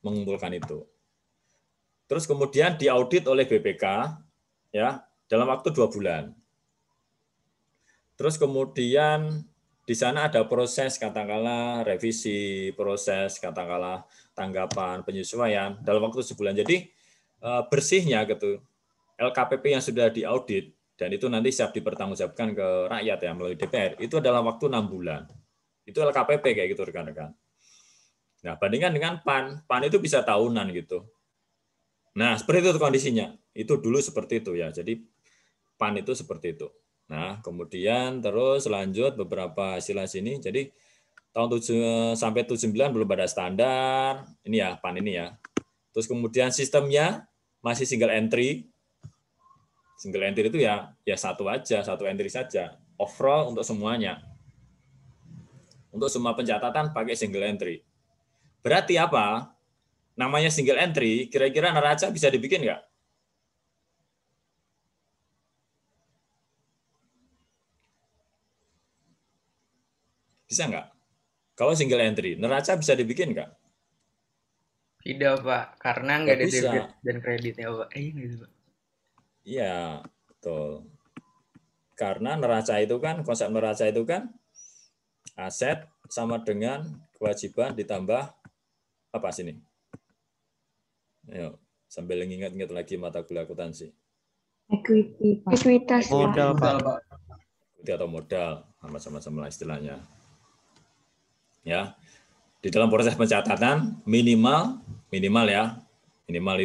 mengumpulkan itu. Terus kemudian diaudit oleh BPK ya dalam waktu 2 bulan. Terus kemudian di sana ada proses katakanlah revisi, proses katakanlah tanggapan, penyesuaian dalam waktu sebulan. Jadi bersihnya gitu LKPP yang sudah diaudit dan itu nanti siap dipertanggungjawabkan ke rakyat ya melalui DPR itu dalam waktu 6 bulan. Itu LKPP kayak gitu rekan-rekan. Nah, bandingkan dengan PAN, PAN itu bisa tahunan gitu. Nah, seperti itu kondisinya. Itu dulu seperti itu ya. Jadi PAN itu seperti itu. Nah, kemudian terus lanjut beberapa istilah sini. Jadi tahun 7 sampai 79 belum ada standar. Ini ya, PAN ini ya. Terus kemudian sistemnya masih single entry. Single entry itu ya satu aja, satu entry saja. Overall untuk semuanya. Untuk semua pencatatan pakai single entry. Berarti apa? Namanya single entry, kira-kira neraca bisa dibikin nggak? Bisa nggak? Kalau single entry, neraca bisa dibikin nggak? Tidak, Pak. Karena nggak ada debit dan kreditnya, Pak. Gitu, Pak. Iya, betul. Karena neraca itu kan, konsep neraca itu kan aset sama dengan kewajiban ditambah apa sini? Ayo, sambil ingat-ingat lagi mata kuliah akuntansi. Equity, Pak. Ekuitas, Modal, Pak. Equity atau modal, sama-sama istilahnya. Ya, di dalam proses pencatatan minimal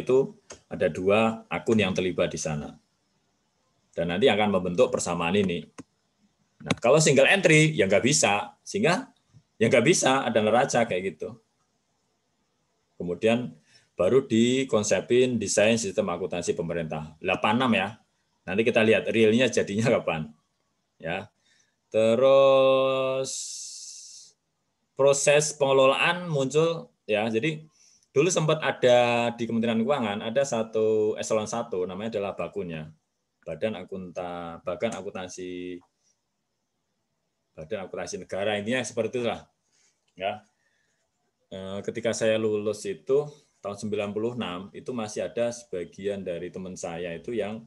itu ada 2 akun yang terlibat di sana. Dan nanti akan membentuk persamaan ini. Nah, kalau single entry ya nggak bisa, sehingga ya nggak bisa ada neraca kayak gitu. Kemudian baru dikonsepin desain sistem akuntansi pemerintah 86 ya. Nanti kita lihat realnya jadinya kapan. Ya. Terus proses pengelolaan muncul ya. Jadi dulu sempat ada di Kementerian Keuangan ada satu eselon 1 namanya adalah Bakunnya. Badan Akuntansi Negara, intinya seperti itulah. Ya. Ketika saya lulus itu tahun 96 itu masih ada sebagian dari teman saya itu yang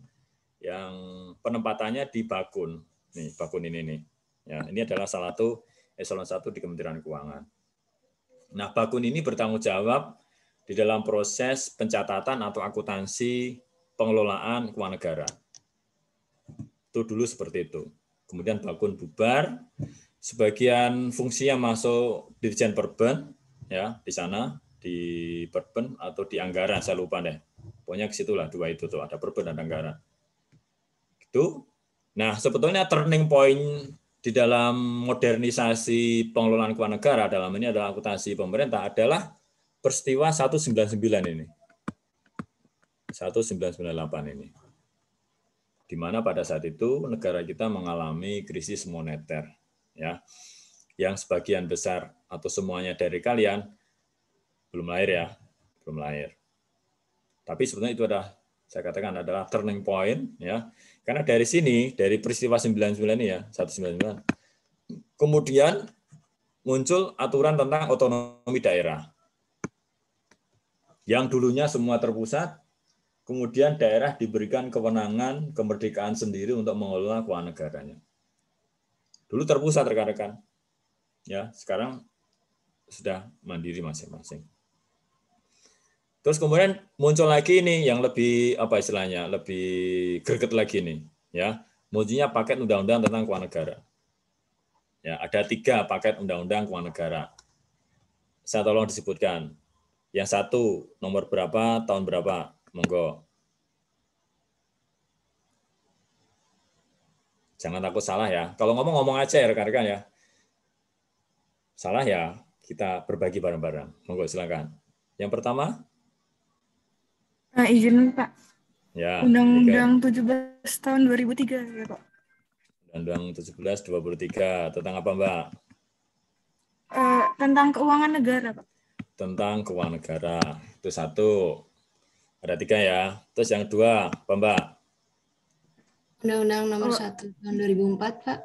penempatannya di Bakun. Nih, Bakun ini nih. Ya, ini adalah salah satu eselon 1 di Kementerian Keuangan. Nah, Bakun ini bertanggung jawab di dalam proses pencatatan atau akuntansi pengelolaan keuangan negara. Itu dulu seperti itu. Kemudian Bakun bubar, sebagian fungsinya masuk Dirjen Perben ya di sana di Perben atau di anggaran saya lupa deh. Pokoknya ke situlah 2 itu tuh ada Perben dan anggaran. Gitu. Nah, sebetulnya turning point di dalam modernisasi pengelolaan keuangan negara dalam ini adalah akuntansi pemerintah adalah peristiwa 199 ini. 1998 ini. Di mana pada saat itu negara kita mengalami krisis moneter ya. Yang sebagian besar atau semuanya dari kalian belum lahir ya, belum lahir. Tapi sebetulnya itu adalah saya katakan adalah turning point ya. Karena dari sini, dari peristiwa 99 ini ya, 199 kemudian muncul aturan tentang otonomi daerah. Yang dulunya semua terpusat, kemudian daerah diberikan kewenangan, kemerdekaan sendiri untuk mengelola keuangan negaranya. Dulu terpusat rekan-rekan. Ya, sekarang sudah mandiri masing-masing. Terus kemudian muncul lagi ini yang lebih apa istilahnya, lebih greget lagi nih, ya. Munculnya paket undang-undang tentang keuangan negara. Ya, ada 3 paket undang-undang keuangan negara. Saya tolong disebutkan. Yang satu nomor berapa, tahun berapa? Monggo. Jangan takut salah ya. Kalau ngomong aja ya rekan-rekan ya. Salah ya, kita berbagi bareng-bareng. Monggo silakan. Yang pertama? Izin Pak. Ya. Undang-Undang 17 tahun 2003 ya Pak. Undang-Undang 17/2023 tentang apa Mbak? Tentang keuangan negara Pak. Tentang keuangan negara. Itu satu. Ada 3 ya. Terus yang 2, apa Mbak? Undang-Undang nomor 1 tahun 2004 Pak.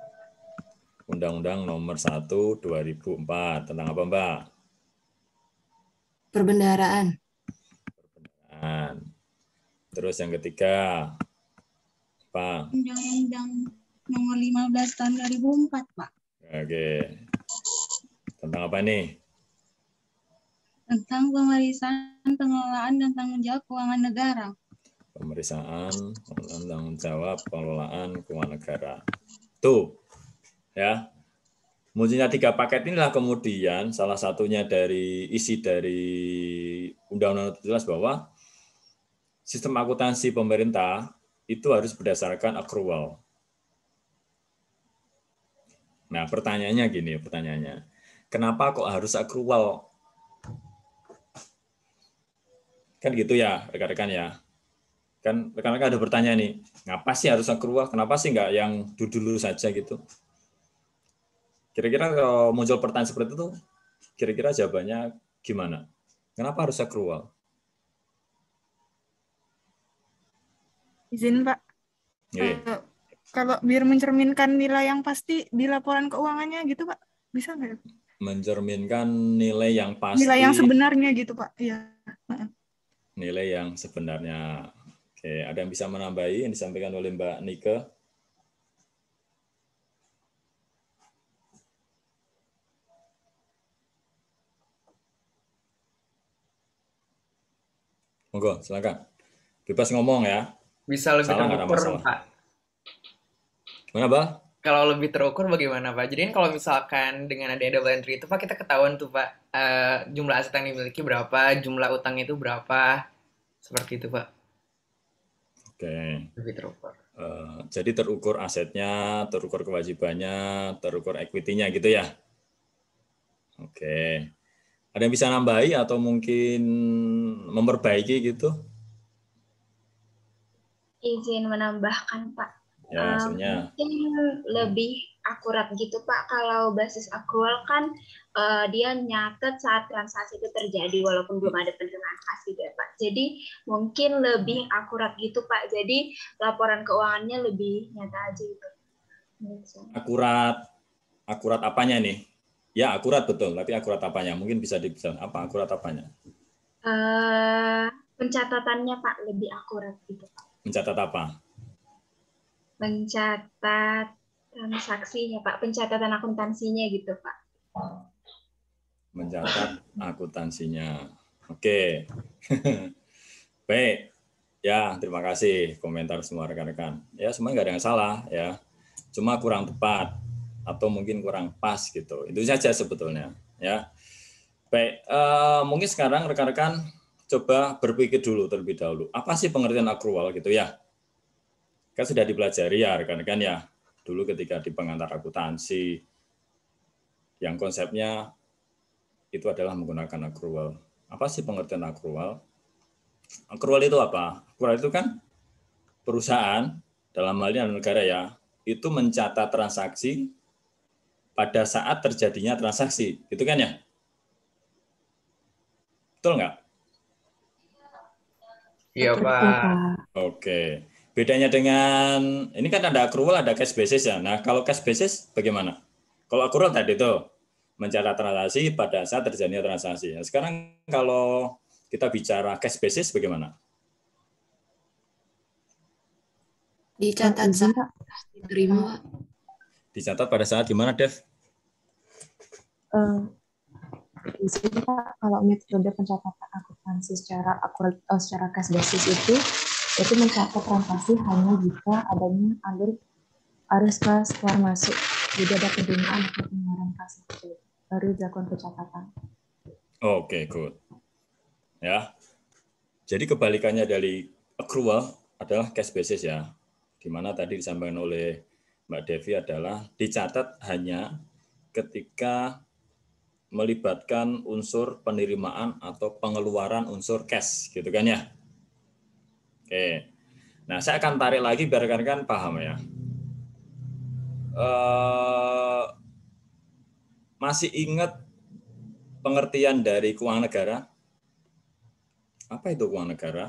Undang-Undang nomor 1 2004 tentang apa Mbak? Perbendaharaan. Terus yang ketiga, apa? Undang-Undang nomor 15 tahun 2004 Pak. Oke. Tentang apa nih? Tentang pemeriksaan, pengelolaan, dan tanggung jawab keuangan negara. Pemeriksaan, tanggung jawab, pengelolaan keuangan negara. Tuh, ya. Munculnya 3 paket inilah kemudian salah satunya dari isi dari undang-undang itu jelas bahwa sistem akuntansi pemerintah itu harus berdasarkan accrual. Nah, pertanyaannya gini, kenapa kok harus accrual? Kan gitu ya, rekan-rekan ya. Kan rekan-rekan ada bertanya nih, ngapa sih harus accrual? Kenapa sih nggak yang dulu saja gitu? Kira-kira kalau muncul pertanyaan seperti itu, kira-kira jawabannya gimana? Kenapa harus accrual? Izin Pak. Kalau biar mencerminkan nilai yang pasti di laporan keuangannya gitu Pak, bisa nggak? Mencerminkan nilai yang pasti. Nilai yang sebenarnya gitu Pak. Iya. Nilai yang sebenarnya. Oke, ada yang bisa menambahi yang disampaikan oleh Mbak Nike? Monggo, silakan. Bebas ngomong ya. Bisa lebih terukur, Pak. Gimana, Pak? Kalau lebih terukur bagaimana, Pak? Jadi kalau misalkan dengan ada double entry itu, Pak, kita ketahuan tuh, Pak, jumlah aset yang dimiliki berapa, jumlah utang itu berapa, seperti itu, Pak. Oke. Lebih terukur. Jadi terukur asetnya, terukur kewajibannya, terukur equity-nya gitu ya? Oke. Ada yang bisa nambahi atau mungkin memperbaiki gitu? Izin menambahkan, Pak. Ya, hasilnya. Mungkin lebih akurat gitu, Pak. Kalau basis accrual kan dia nyatet saat transaksi itu terjadi walaupun belum ada penerimaan kas gitu ya, Pak. Jadi mungkin lebih akurat gitu, Pak. Jadi laporan keuangannya lebih nyata aja gitu. Akurat apanya nih? Ya, akurat betul, tapi akurat apanya? Mungkin bisa dibilang apa akurat apanya? Pencatatannya, Pak, lebih akurat gitu, Pak. Mencatat apa? Mencatat transaksinya, Pak. Pencatatan akuntansinya gitu, Pak. Mencatat akuntansinya. Oke. Baik. Ya, terima kasih komentar semua rekan-rekan. Ya, semuanya nggak ada yang salah ya. Cuma kurang tepat atau mungkin kurang pas gitu. Itu saja sebetulnya ya. Baik, mungkin sekarang rekan-rekan coba berpikir dulu terlebih dahulu. Apa sih pengertian accrual gitu ya? Kan sudah dipelajari ya rekan-rekan ya. Dulu ketika di pengantar akuntansi yang konsepnya itu adalah menggunakan accrual. Apa sih pengertian accrual? Accrual itu apa? Accrual itu kan perusahaan dalam hal ini negara ya, itu mencatat transaksi pada saat terjadinya transaksi, gitu kan ya? Betul nggak? Iya, Pak. Oke. Bedanya dengan, ini kan ada accrual, ada cash basis ya. Nah, kalau cash basis bagaimana? Kalau accrual tadi itu mencatat transaksi pada saat terjadinya transaksi. Nah, sekarang kalau kita bicara cash basis bagaimana? Dicatat saat diterima, Pak. Dicatat pada saat gimana, Dev? Di sini Pak, kalau metode pencatatan akuntansi secara akurat secara cash basis itu mencatat transaksi hanya jika adanya arus kas keluar masuk. Jadi ada penerimaan atau pengeluaran kas itu baru dilakukan pencatatan. Oke, good. Ya. Jadi kebalikannya dari accrual adalah cash basis ya. Di mana tadi disampaikan oleh Mbak Devi adalah dicatat hanya ketika melibatkan unsur penerimaan atau pengeluaran unsur cash, gitu kan ya. Oke. Nah, saya akan tarik lagi biar rekan-rekan paham ya. Masih ingat pengertian dari keuangan negara? Apa itu keuangan negara?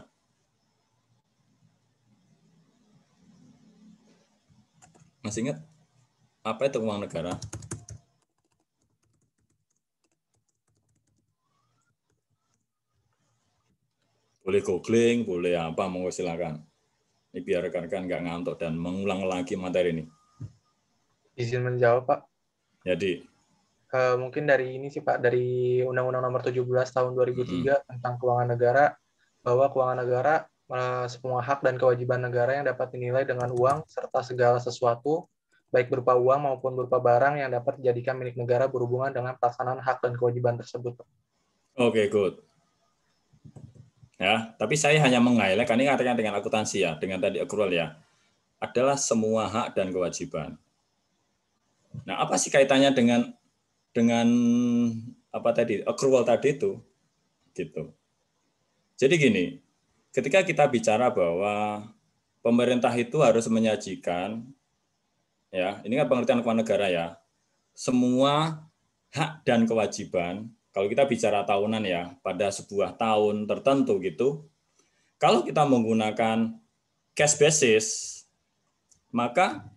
Masih ingat? Apa itu keuangan negara? Boleh googling, boleh apa, monggo silakan. Ini biar rekan-rekan nggak ngantuk dan mengulang lagi materi ini. Izin menjawab, Pak. Jadi, mungkin dari ini sih, Pak, dari Undang-Undang Nomor 17 Tahun 2003 tentang Keuangan Negara, bahwa keuangan negara semua hak dan kewajiban negara yang dapat dinilai dengan uang serta segala sesuatu, baik berupa uang maupun berupa barang yang dapat dijadikan milik negara berhubungan dengan pelaksanaan hak dan kewajiban tersebut. Oke, good. Ya, tapi saya hanya meng-highlight, kan ini katakan dengan akuntansi ya, dengan tadi accrual ya, adalah semua hak dan kewajiban. Nah, apa sih kaitannya dengan apa tadi accrual tadi itu? Gitu. Jadi gini, ketika kita bicara bahwa pemerintah itu harus menyajikan, ya, ini kan pengertian keuangan negara ya, semua hak dan kewajiban. Kalau kita bicara tahunan ya, pada sebuah tahun tertentu gitu, kalau kita menggunakan cash basis, maka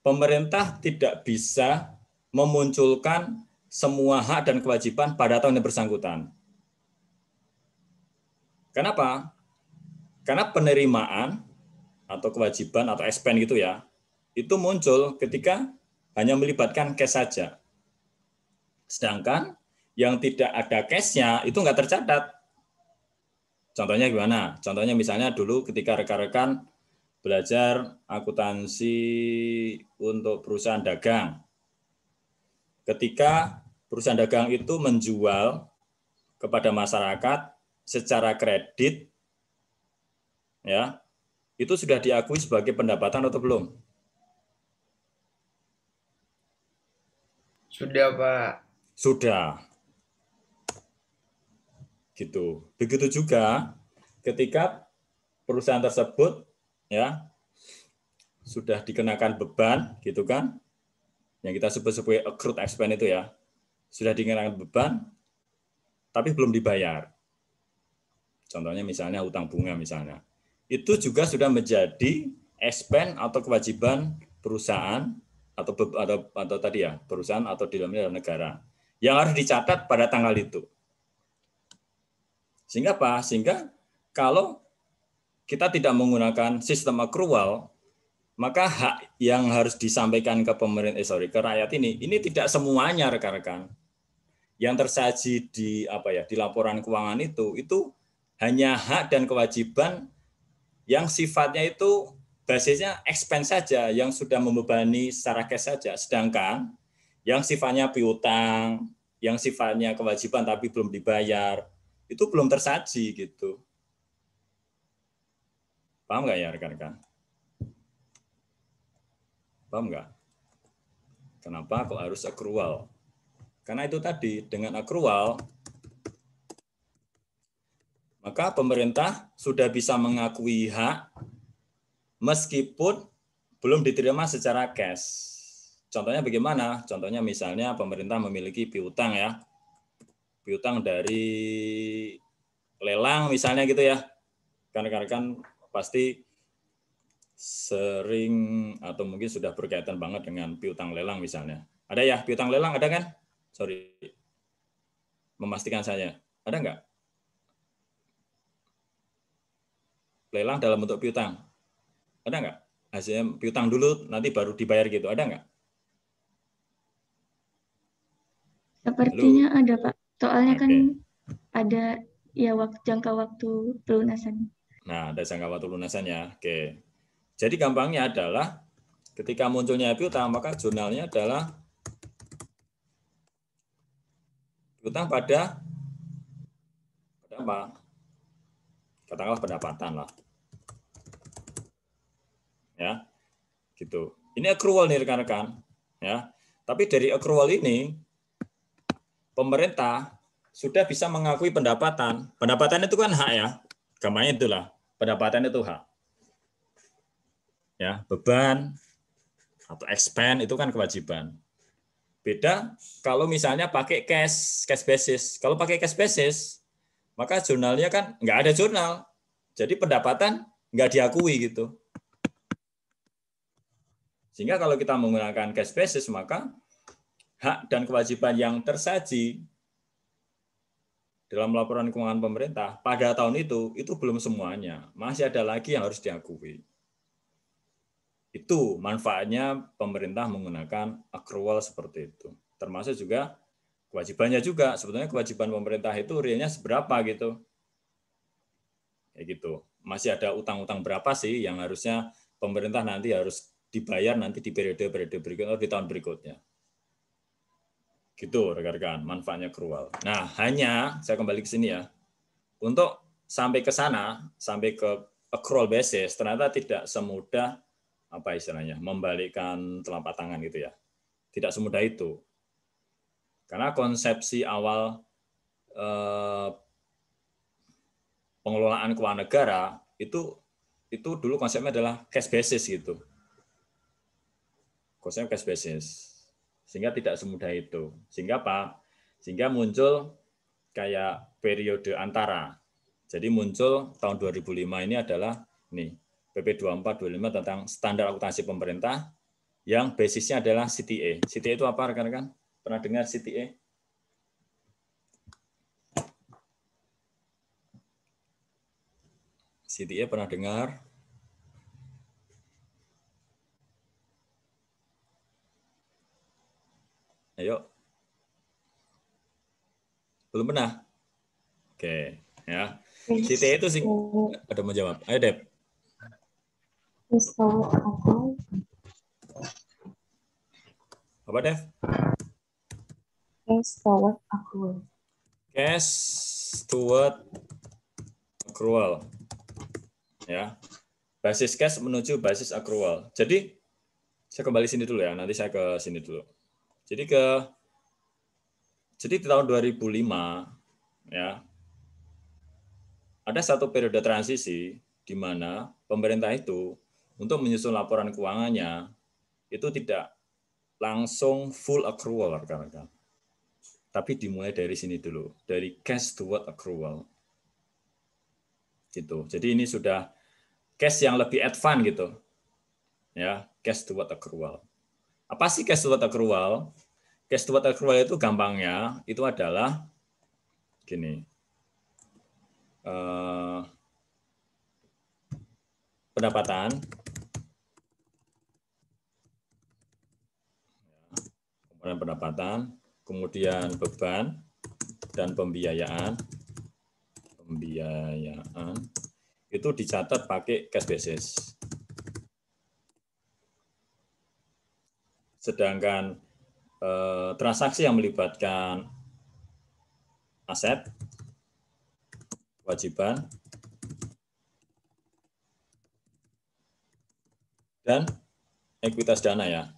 pemerintah tidak bisa memunculkan semua hak dan kewajiban pada tahun yang bersangkutan. Kenapa? Karena penerimaan atau kewajiban atau expense gitu ya, itu muncul ketika hanya melibatkan cash saja. Sedangkan yang tidak ada cash-nya itu nggak tercatat. Contohnya gimana? Contohnya misalnya dulu ketika rekan-rekan belajar akuntansi untuk perusahaan dagang. Ketika perusahaan dagang itu menjual kepada masyarakat secara kredit, ya, itu sudah diakui sebagai pendapatan atau belum? Sudah, Pak. Sudah. Gitu. Begitu juga ketika perusahaan tersebut ya sudah dikenakan beban gitu kan, yang kita sebut sebagai accrued expense itu ya, sudah dikenakan beban tapi belum dibayar. Contohnya misalnya utang bunga misalnya. Itu juga sudah menjadi expense atau kewajiban perusahaan atau tadi ya, perusahaan atau dalam negara yang harus dicatat pada tanggal itu. Sehingga apa? Sehingga kalau kita tidak menggunakan sistem accrual, maka hak yang harus disampaikan ke ke rakyat ini tidak semuanya rekan-rekan. Yang tersaji di di laporan keuangan itu hanya hak dan kewajiban yang sifatnya itu basisnya expense saja, yang sudah membebani secara cash saja. Sedangkan yang sifatnya piutang, yang sifatnya kewajiban tapi belum dibayar, itu belum tersaji gitu. Paham nggak ya rekan-rekan? Paham nggak? Kenapa kok harus accrual? Karena itu tadi, dengan accrual, maka pemerintah sudah bisa mengakui hak meskipun belum diterima secara cash. Contohnya bagaimana? Contohnya misalnya pemerintah memiliki piutang ya. Piutang dari lelang misalnya gitu ya. Kan rekan-rekan pasti sering atau mungkin sudah berkaitan banget dengan piutang lelang misalnya. Ada ya piutang lelang, ada kan? Sorry, memastikan saya. Ada nggak? Lelang dalam bentuk piutang. Ada nggak? Hasilnya piutang dulu, nanti baru dibayar gitu. Ada nggak? Sepertinya ada, Pak. Soalnya Oke. kan ada ya jangka waktu pelunasan. Nah, ada jangka waktu lunasannya. Oke. Jadi gampangnya adalah ketika munculnya piutang, maka jurnalnya adalah piutang pada apa? Katakanlah pendapatan lah. Ya. Gitu. Ini accrual nih rekan-rekan, ya. Tapi dari accrual ini pemerintah sudah bisa mengakui pendapatan. Pendapatan itu kan hak ya. Gampangnya itulah. Pendapatan itu hak. Ya, beban atau expense itu kan kewajiban. Beda kalau misalnya pakai cash basis. Kalau pakai cash basis, maka jurnalnya kan nggak ada jurnal. Jadi pendapatan nggak diakui gitu. Sehingga kalau kita menggunakan cash basis, maka hak dan kewajiban yang tersaji dalam laporan keuangan pemerintah pada tahun itu belum semuanya. Masih ada lagi yang harus diakui. Itu manfaatnya pemerintah menggunakan accrual seperti itu. Termasuk juga kewajibannya juga. Sebetulnya kewajiban pemerintah itu realnya seberapa gitu. Kayak gitu. Masih ada utang-utang berapa sih yang harusnya pemerintah nanti harus dibayar nanti di periode-periode berikutnya atau di tahun berikutnya. Gitu rekan-rekan, manfaatnya accrual. Nah, hanya saya kembali ke sini ya. Untuk sampai ke sana, sampai ke accrual basis, ternyata tidak semudah apa istilahnya, membalikkan telapak tangan gitu ya. Tidak semudah itu. Karena konsepsi awal pengelolaan keuangan negara itu dulu konsepnya adalah cash basis gitu. Konsepnya cash basis. Sehingga tidak semudah itu. Sehingga apa? Sehingga muncul kayak periode antara. Jadi muncul tahun 2005 ini adalah nih PP 24/25 tentang standar akuntansi pemerintah yang basisnya adalah CTA. CTA itu apa rekan-rekan? Pernah dengar CTA? CTA pernah dengar? Ayo. Belum pernah? Oke, ya. CTA itu sih ada mau jawab. Ayo, Dep. Apa, Dev? Cash toward accrual. Cash toward accrual. Ya. Basis cash menuju basis accrual. Jadi saya kembali sini dulu ya, nanti saya ke sini dulu. Jadi di tahun 2005 ya ada satu periode transisi di mana pemerintah itu untuk menyusun laporan keuangannya itu tidak langsung full accrual rekan-rekan. Tapi dimulai dari sini dulu, dari cash toward accrual. Gitu. Jadi ini sudah cash yang lebih advance gitu. Ya, cash toward accrual. Apa sih cash toward accrual? Cash toward accrual itu gampangnya itu adalah gini. Pendapatan, komponen pendapatan, kemudian beban dan pembiayaan itu dicatat pakai cash basis. Sedangkan transaksi yang melibatkan aset, kewajiban, dan ekuitas dana ya.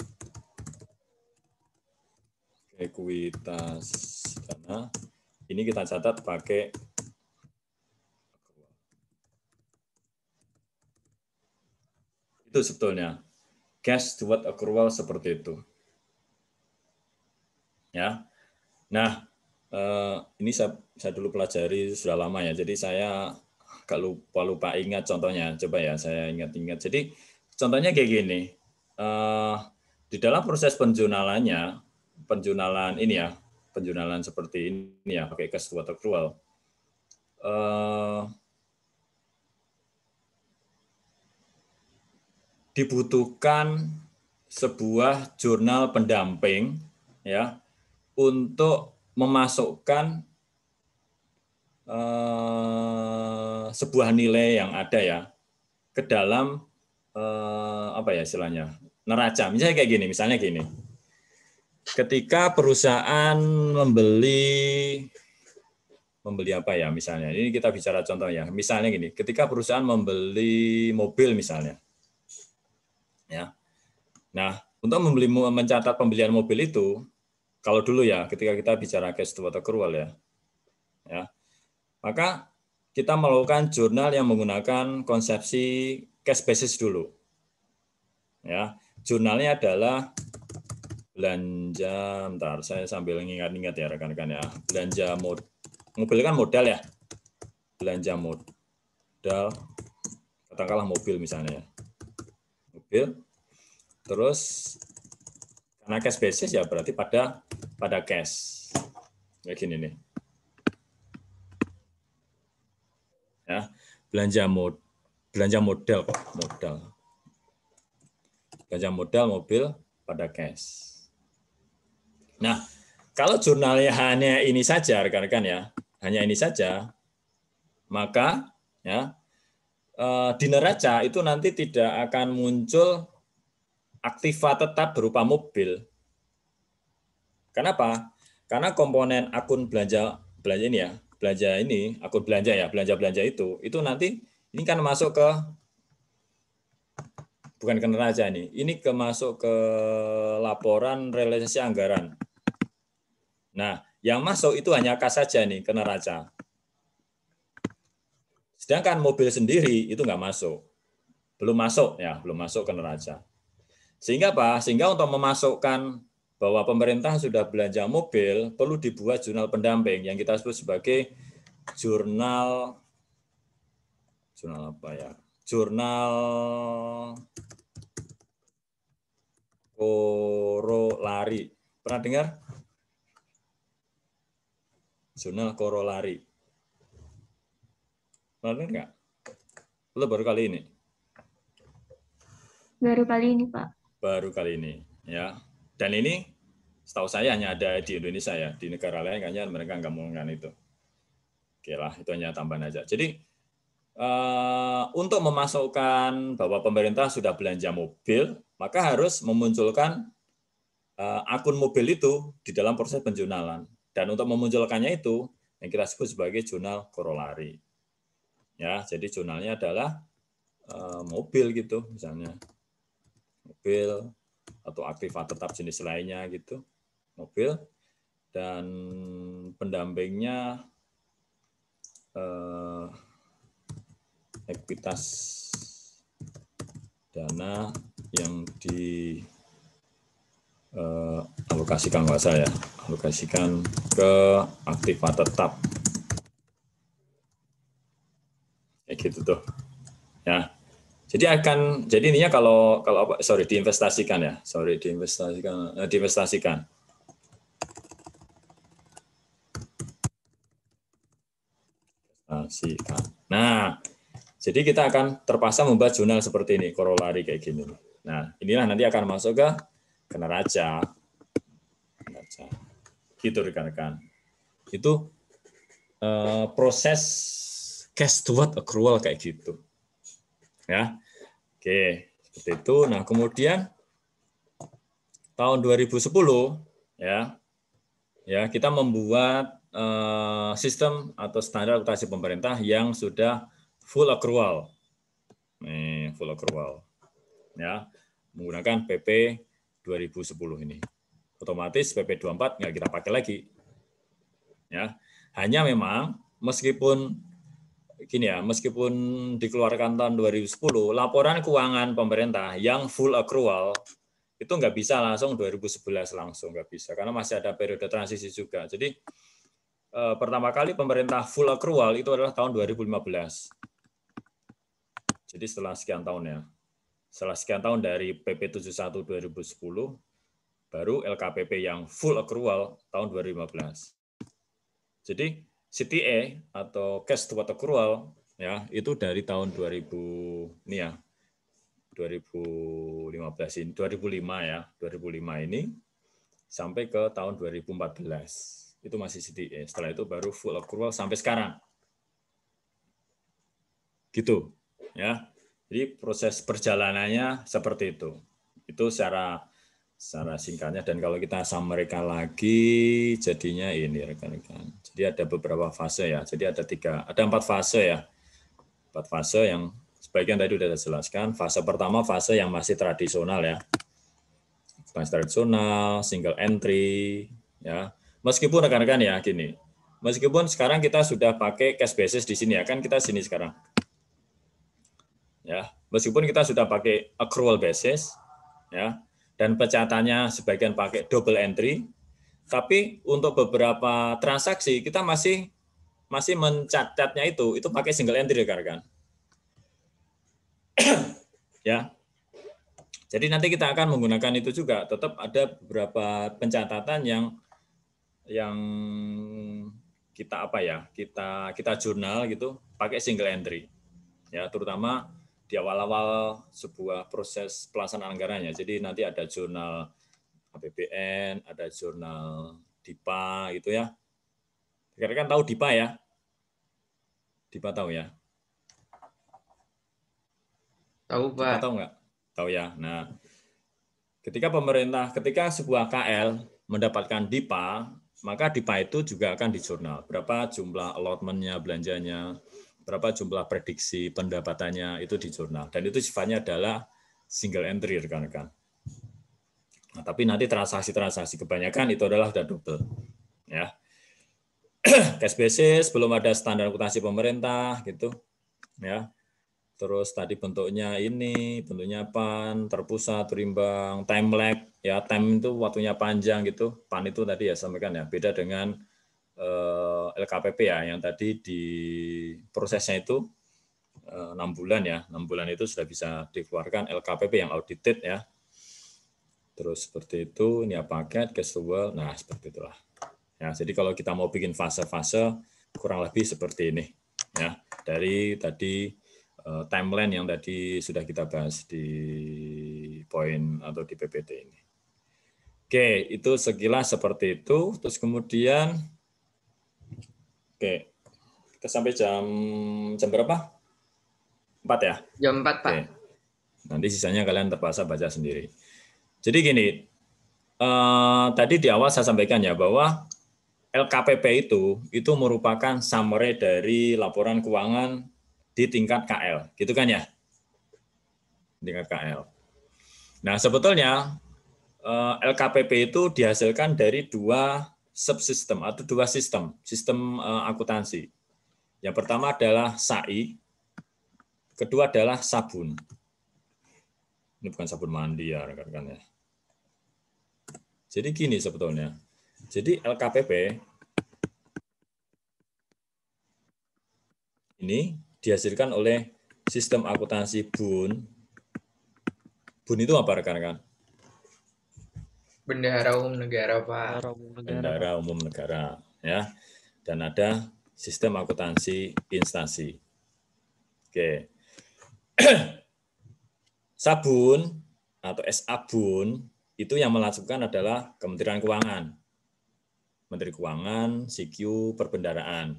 Ekuitas dana ini kita catat pakai itu sebetulnya cash toward accrual seperti itu. Ya. Nah, ini saya dulu pelajari sudah lama ya. Jadi saya agak lupa ingat contohnya. Coba ya saya ingat-ingat. Jadi contohnya kayak gini. Di dalam proses penjunalannya, penjunalan ini ya, penjunalan seperti ini ya, pakai cash to accrual. Dibutuhkan sebuah jurnal pendamping ya untuk memasukkan sebuah nilai yang ada ya ke dalam apa ya istilahnya neraca. Misalnya gini. Ketika perusahaan membeli apa ya misalnya. Ini kita bicara contoh ya. Misalnya gini, ketika perusahaan membeli mobil misalnya. Ya. Nah, untuk mencatat pembelian mobil itu kalau dulu ya ketika kita bicara cash to accrual ya. Ya. Maka kita melakukan jurnal yang menggunakan konsepsi cash basis dulu. Ya, jurnalnya adalah belanja, bentar, saya sambil ingat-ingat ya rekan-rekan ya. Belanja mobil kan modal ya. Belanja modal, katakanlah mobil misalnya ya. Mobil, terus karena cash basis ya berarti pada cash. Kayak gini nih. Ya, belanja modal kok, modal. Belanja modal mobil pada cash. Nah, kalau jurnalnya hanya ini saja, rekan-rekan ya, hanya ini saja, maka ya di neraca itu nanti tidak akan muncul aktiva tetap berupa mobil. Kenapa? Karena komponen akun belanja ini ya, akun belanja ya, belanja itu nanti ini kan masuk ke bukan ke neraca ini masuk ke laporan realisasi anggaran. Nah, yang masuk itu hanya kas saja nih ke neraca. Sedangkan mobil sendiri itu nggak masuk. Belum masuk ke neraca. Sehingga apa? Sehingga untuk memasukkan bahwa pemerintah sudah belanja mobil, perlu dibuat jurnal pendamping yang kita sebut sebagai jurnal apa ya? Jurnal korolari. Pernah dengar? Jurnal korolari. Pernah dengar nggak? Belum, baru kali ini? Baru kali ini, Pak. Baru kali ini, ya. Dan ini setahu saya hanya ada di Indonesia ya. Di negara lain kayaknya mereka nggak menggunakan itu. Oke lah, itu hanya tambahan aja. Jadi untuk memasukkan bahwa pemerintah sudah belanja mobil, maka harus memunculkan akun mobil itu di dalam proses penjurnalan. Dan untuk memunculkannya itu yang kita sebut sebagai jurnal korolari. Ya, jadi jurnalnya adalah mobil gitu, misalnya mobil atau aktiva tetap jenis lainnya gitu, mobil, dan pendampingnya ekuitas dana yang alokasikan nggak saya alokasikan ke aktiva tetap kayak gitu tuh ya. Jadi ininya kalau diinvestasikan. Nah, jadi kita akan terpaksa membuat jurnal seperti ini, korolari kayak gini. Nah, inilah nanti akan masuk ke neraca. Gitu rekan-rekan. Itu proses cash toward accrual kayak gitu. Ya. Oke, seperti itu. Nah, kemudian tahun 2010 ya kita membuat sistem atau standar akuntansi pemerintah yang sudah full accrual. Nih, full accrual. Ya, menggunakan PP 2010 ini. Otomatis PP 24 nggak kita pakai lagi. Ya. Hanya memang meskipun dikeluarkan tahun 2010, laporan keuangan pemerintah yang full accrual itu nggak bisa langsung 2011 langsung, nggak bisa, karena masih ada periode transisi juga. Jadi pertama kali pemerintah full accrual itu adalah tahun 2015. Jadi setelah sekian tahun ya. Setelah sekian tahun dari PP 71 2010, baru LKPP yang full accrual tahun 2015. Jadi CTA atau cash toward accrual ya itu dari tahun 2000 ini ya 2015 ini 2005 ya 2005 ini sampai ke tahun 2014 itu masih CTA. Setelah itu baru full accrual sampai sekarang. Gitu ya. Jadi proses perjalanannya seperti itu. Itu secara singkatnya, dan kalau kita summary-kan lagi jadinya ini rekan-rekan. Jadi ada beberapa fase ya. Jadi ada 4 fase ya. 4 fase yang sebagian tadi sudah saya jelaskan. Fase pertama fase yang masih tradisional ya. Masih tradisional, single entry ya. Meskipun rekan-rekan ya gini. Meskipun sekarang kita sudah pakai cash basis di sini ya, kan kita sini sekarang. Ya, meskipun kita sudah pakai accrual basis ya, dan pencatatannya sebagian pakai double entry, tapi untuk beberapa transaksi kita masih mencatatnya itu pakai single entry rekan-rekan. Ya. Jadi nanti kita akan menggunakan itu juga, tetap ada beberapa pencatatan yang kita kita jurnal gitu pakai single entry. Ya, terutama di awal-awal sebuah proses pelaksanaan anggarannya. Jadi nanti ada jurnal APBN, ada jurnal DIPA gitu ya. Rekan-rekan tahu DIPA ya? DIPA tahu ya? Tahu, Pak. DIPA tahu nggak? Tahu ya. Nah, ketika sebuah KL mendapatkan DIPA, maka DIPA itu juga akan dijurnal. Berapa jumlah allotment-nya, belanjanya, berapa jumlah prediksi pendapatannya itu di jurnal, dan itu sifatnya adalah single entry rekan-rekan. Nah, tapi nanti transaksi kebanyakan itu adalah sudah double ya. Cash basis belum ada standar akuntansi pemerintah gitu ya. Terus tadi bentuknya PAN, terpusat, berimbang, time lag ya, time itu waktunya panjang gitu. PAN itu tadi ya sampaikan ya, beda dengan LKPP ya, yang tadi di prosesnya itu 6 bulan ya, 6 bulan itu sudah bisa dikeluarkan LKPP yang audited ya. Terus seperti itu, ini paket, cash flow, nah seperti itulah. Ya, jadi kalau kita mau bikin fase-fase kurang lebih seperti ini ya, dari tadi timeline yang tadi sudah kita bahas di poin atau di PPT ini. Oke, itu sekilas seperti itu. Terus kemudian oke, kita sampai jam berapa? 4 ya? Jam 4, Pak. Oke. Nanti sisanya kalian terpaksa baca sendiri. Jadi gini, tadi di awal saya sampaikan ya bahwa LKPP itu merupakan summary dari laporan keuangan di tingkat KL, gitu kan ya? Tingkat KL. Nah, sebetulnya LKPP itu dihasilkan dari 2 subsistem atau 2 sistem akuntansi. Yang pertama adalah SAI, kedua adalah sabun. Ini bukan sabun mandi ya rekan-rekan ya. Jadi gini sebetulnya. Jadi LKPP ini dihasilkan oleh sistem akuntansi BUN. BUN itu apa rekan-rekan? Bendahara Umum Negara, Pak. Bendahara Umum Negara, ya. Dan ada sistem akuntansi instansi. Oke. Sabun atau SABUN itu yang melaksanakan adalah Kementerian Keuangan. Menteri Keuangan, CQ, Perbendaharaan.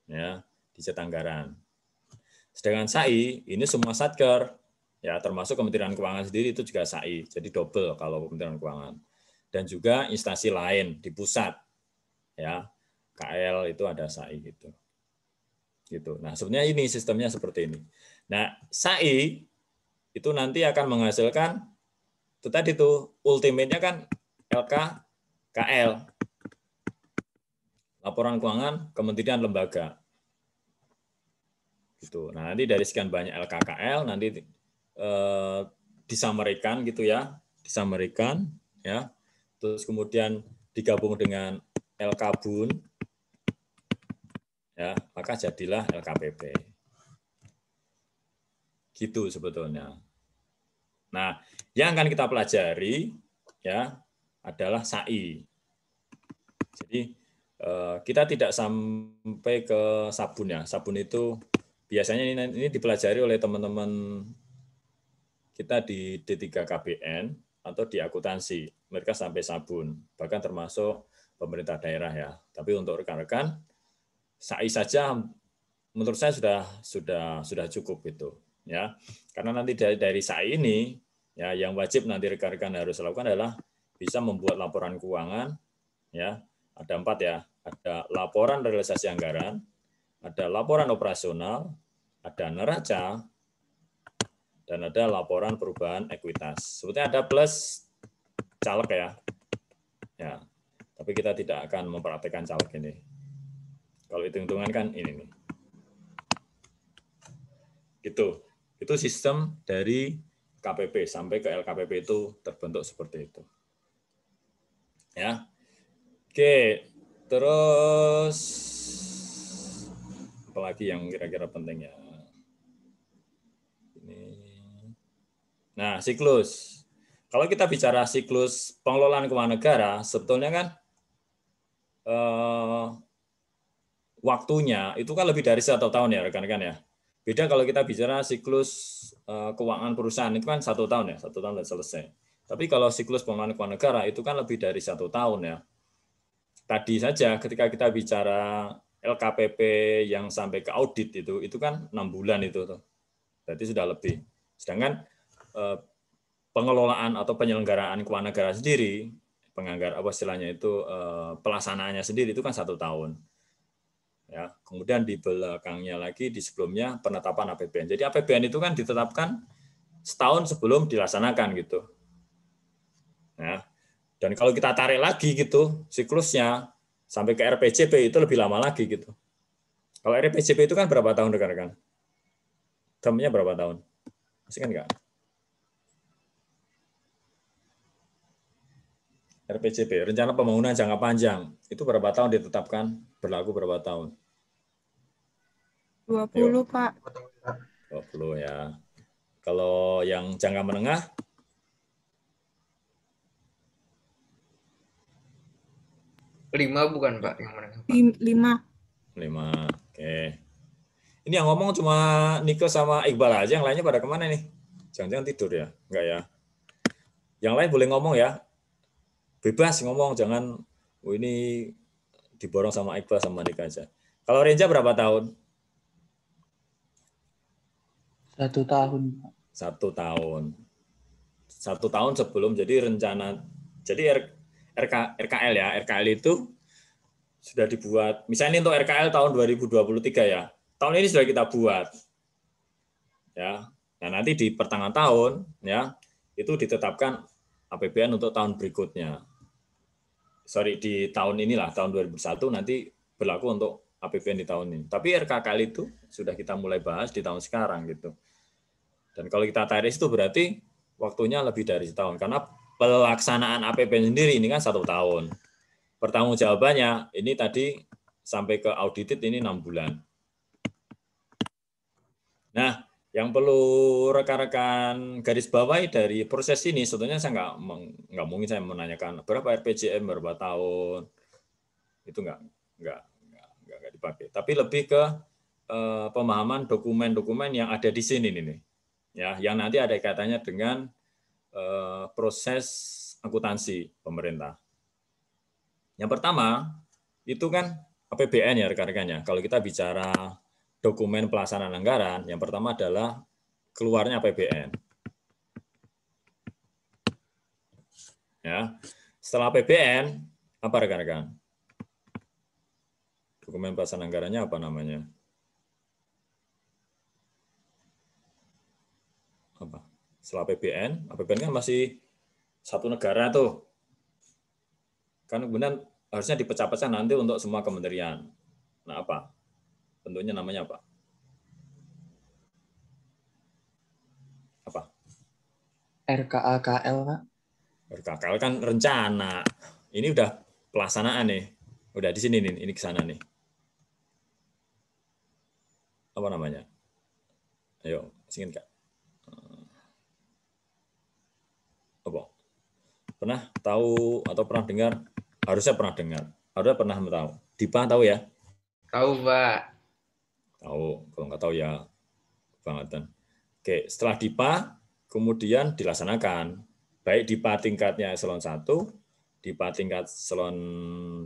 Ya, di anggaran. Sedangkan SAI ini semua satker. Ya, termasuk Kementerian Keuangan sendiri itu juga SAI, jadi double kalau Kementerian Keuangan. Dan juga instansi lain di pusat, ya KL itu ada SAI gitu. Nah, sebenarnya ini sistemnya seperti ini. Nah, SAI itu nanti akan menghasilkan itu tadi tuh ultimate-nya kan LKKL, laporan keuangan Kementerian Lembaga. Gitu. Nah, nanti dari sekian banyak LKKL nanti disamerikan gitu ya, ya. Terus kemudian digabung dengan LKBUN ya, maka jadilah LKPP. Gitu sebetulnya. Nah, yang akan kita pelajari ya adalah SAI. Jadi kita tidak sampai ke sabun ya. Sabun itu biasanya ini dipelajari oleh teman-teman kita di D3 KBN atau di akuntansi. Mereka sampai sabun, bahkan termasuk pemerintah daerah ya. Tapi untuk rekan-rekan SAI saja menurut saya sudah cukup itu ya. Karena nanti dari SAI ini ya yang wajib nanti rekan-rekan harus lakukan adalah bisa membuat laporan keuangan ya. Ada 4 ya. Ada laporan realisasi anggaran, ada laporan operasional, ada neraca, dan ada laporan perubahan ekuitas. Sebetulnya ada plus caleg ya. Ya. Tapi kita tidak akan mempraktekkan caleg ini. Kalau hitung-hitungan kan ini nih. Gitu. Itu sistem dari KPP sampai ke LKPP itu terbentuk seperti itu. Ya. Oke, terus apalagi yang kira-kira penting ya. Nah, siklus. Kalau kita bicara siklus pengelolaan keuangan negara, sebetulnya kan waktunya itu kan lebih dari 1 tahun ya rekan-rekan ya. Beda kalau kita bicara siklus keuangan perusahaan itu kan 1 tahun ya, 1 tahun dan selesai. Tapi kalau siklus pengelolaan keuangan negara itu kan lebih dari 1 tahun ya. Tadi saja ketika kita bicara LKPP yang sampai ke audit itu kan 6 bulan itu tuh. Berarti sudah lebih. Sedangkan pengelolaan atau penyelenggaraan keuangan negara sendiri, pelaksanaannya sendiri itu kan 1 tahun. Ya, kemudian di belakangnya lagi di sebelumnya penetapan APBN. Jadi APBN itu kan ditetapkan setahun sebelum dilaksanakan gitu. Ya. Dan kalau kita tarik lagi gitu siklusnya sampai ke RPJP itu lebih lama lagi gitu. Kalau RPJP itu kan berapa tahun rekan-rekan? Termnya berapa tahun? Masih kan enggak? RPJP, rencana pembangunan jangka panjang, itu berapa tahun ditetapkan? Berlaku berapa tahun? 20, Yuk. Pak. 20 ya. Kalau yang jangka menengah? 5 bukan, Pak? Yang menengah, Pak. 5. Oke. Ini yang ngomong cuma Niko sama Iqbal aja, yang lainnya pada kemana nih? Jangan-jangan tidur ya? Enggak ya? Yang lain boleh ngomong ya? Bebas ngomong, jangan ini diborong sama Iqbal sama Nika aja. Kalau Renja berapa tahun? 1 tahun. 1 tahun. 1 tahun sebelum jadi rencana. Jadi RKL ya, RKL itu sudah dibuat. Misalnya untuk RKL tahun 2023 ya. Tahun ini sudah kita buat. Ya. Nah, nanti di pertengahan tahun ya, itu ditetapkan APBN untuk tahun berikutnya. Sorry, di tahun inilah, tahun 2001 nanti berlaku untuk APBN di tahun ini. Tapi RKKL itu sudah kita mulai bahas di tahun sekarang gitu. Dan kalau kita tarik itu berarti waktunya lebih dari setahun. Karena pelaksanaan APBN sendiri ini kan 1 tahun. Pertanggungjawabannya ini tadi sampai ke audited ini 6 bulan. Nah, yang perlu rekan-rekan garis bawahi dari proses ini, sebetulnya saya nggak mungkin saya menanyakan berapa RPJM, berapa tahun, itu nggak dipakai. Tapi lebih ke pemahaman dokumen-dokumen yang ada di sini nih, ya, yang nanti ada kaitannya dengan proses akuntansi pemerintah. Yang pertama itu kan APBN ya rekan-rekannya. Kalau kita bicara dokumen pelaksanaan anggaran, yang pertama adalah keluarnya APBN. Ya. Setelah APBN, apa rekan-rekan? Dokumen pelaksanaan anggarannya apa namanya? Apa? Setelah APBN kan masih satu negara tuh. Kan kemudian harusnya dipecah-pecah nanti untuk semua kementerian. Nah, apa? Bentuknya namanya apa? Apa? RKAKL, Pak. RKKL kan rencana. Ini udah pelaksanaan nih. Udah di sini nih, ini ke sana nih. Apa namanya? Ayo, singin Kak. Pernah tahu atau pernah dengar? Harusnya pernah dengar. Harusnya pernah tahu. DIPA tahu ya? Tahu, Pak. Tahu. Kalau nggak tahu ya kebangetan. Oke, setelah DIPA, kemudian dilaksanakan. Baik DIPA tingkatnya eselon 1, DIPA tingkat eselon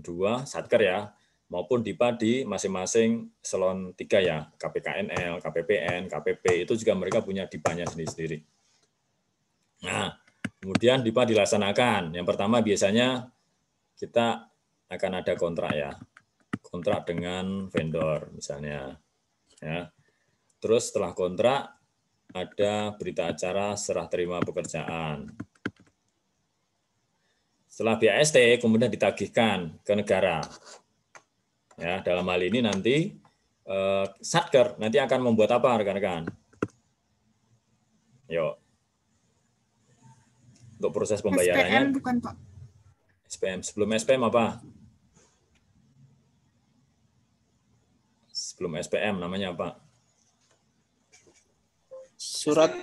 2, Satker ya, maupun DIPA di masing-masing eselon 3 ya, KPKNL, KPPN, KPP, itu juga mereka punya DIPA-nya sendiri-sendiri. Nah, kemudian DIPA dilaksanakan. Yang pertama biasanya kita akan ada kontrak ya, kontrak dengan vendor misalnya. Ya. Terus setelah kontrak ada berita acara serah terima pekerjaan. Setelah BAST kemudian ditagihkan ke negara. Ya, dalam hal ini nanti Satker nanti akan membuat apa rekan-rekan? Yuk. Untuk proses pembayarannya. SPM bukan, Pak? SPM. Sebelum SPM apa? Sebelum SPM namanya apa? Surat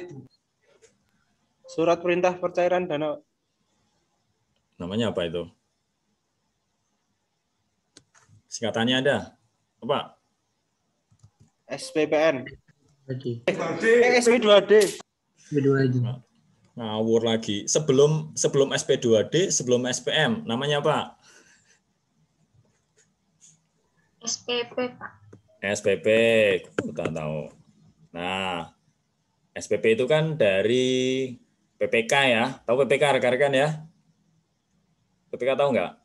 perintah pencairan dana. Namanya apa itu? Singkatannya ada? Apa? SPPN. SP2D. SP2D. Ngawur lagi. Sebelum SP2D, sebelum SPM, namanya apa? SPP, Pak. SPP, kita tahu. Nah, SPP itu kan dari PPK ya. Tahu PPK rekan-rekan ya? PPK tahu nggak?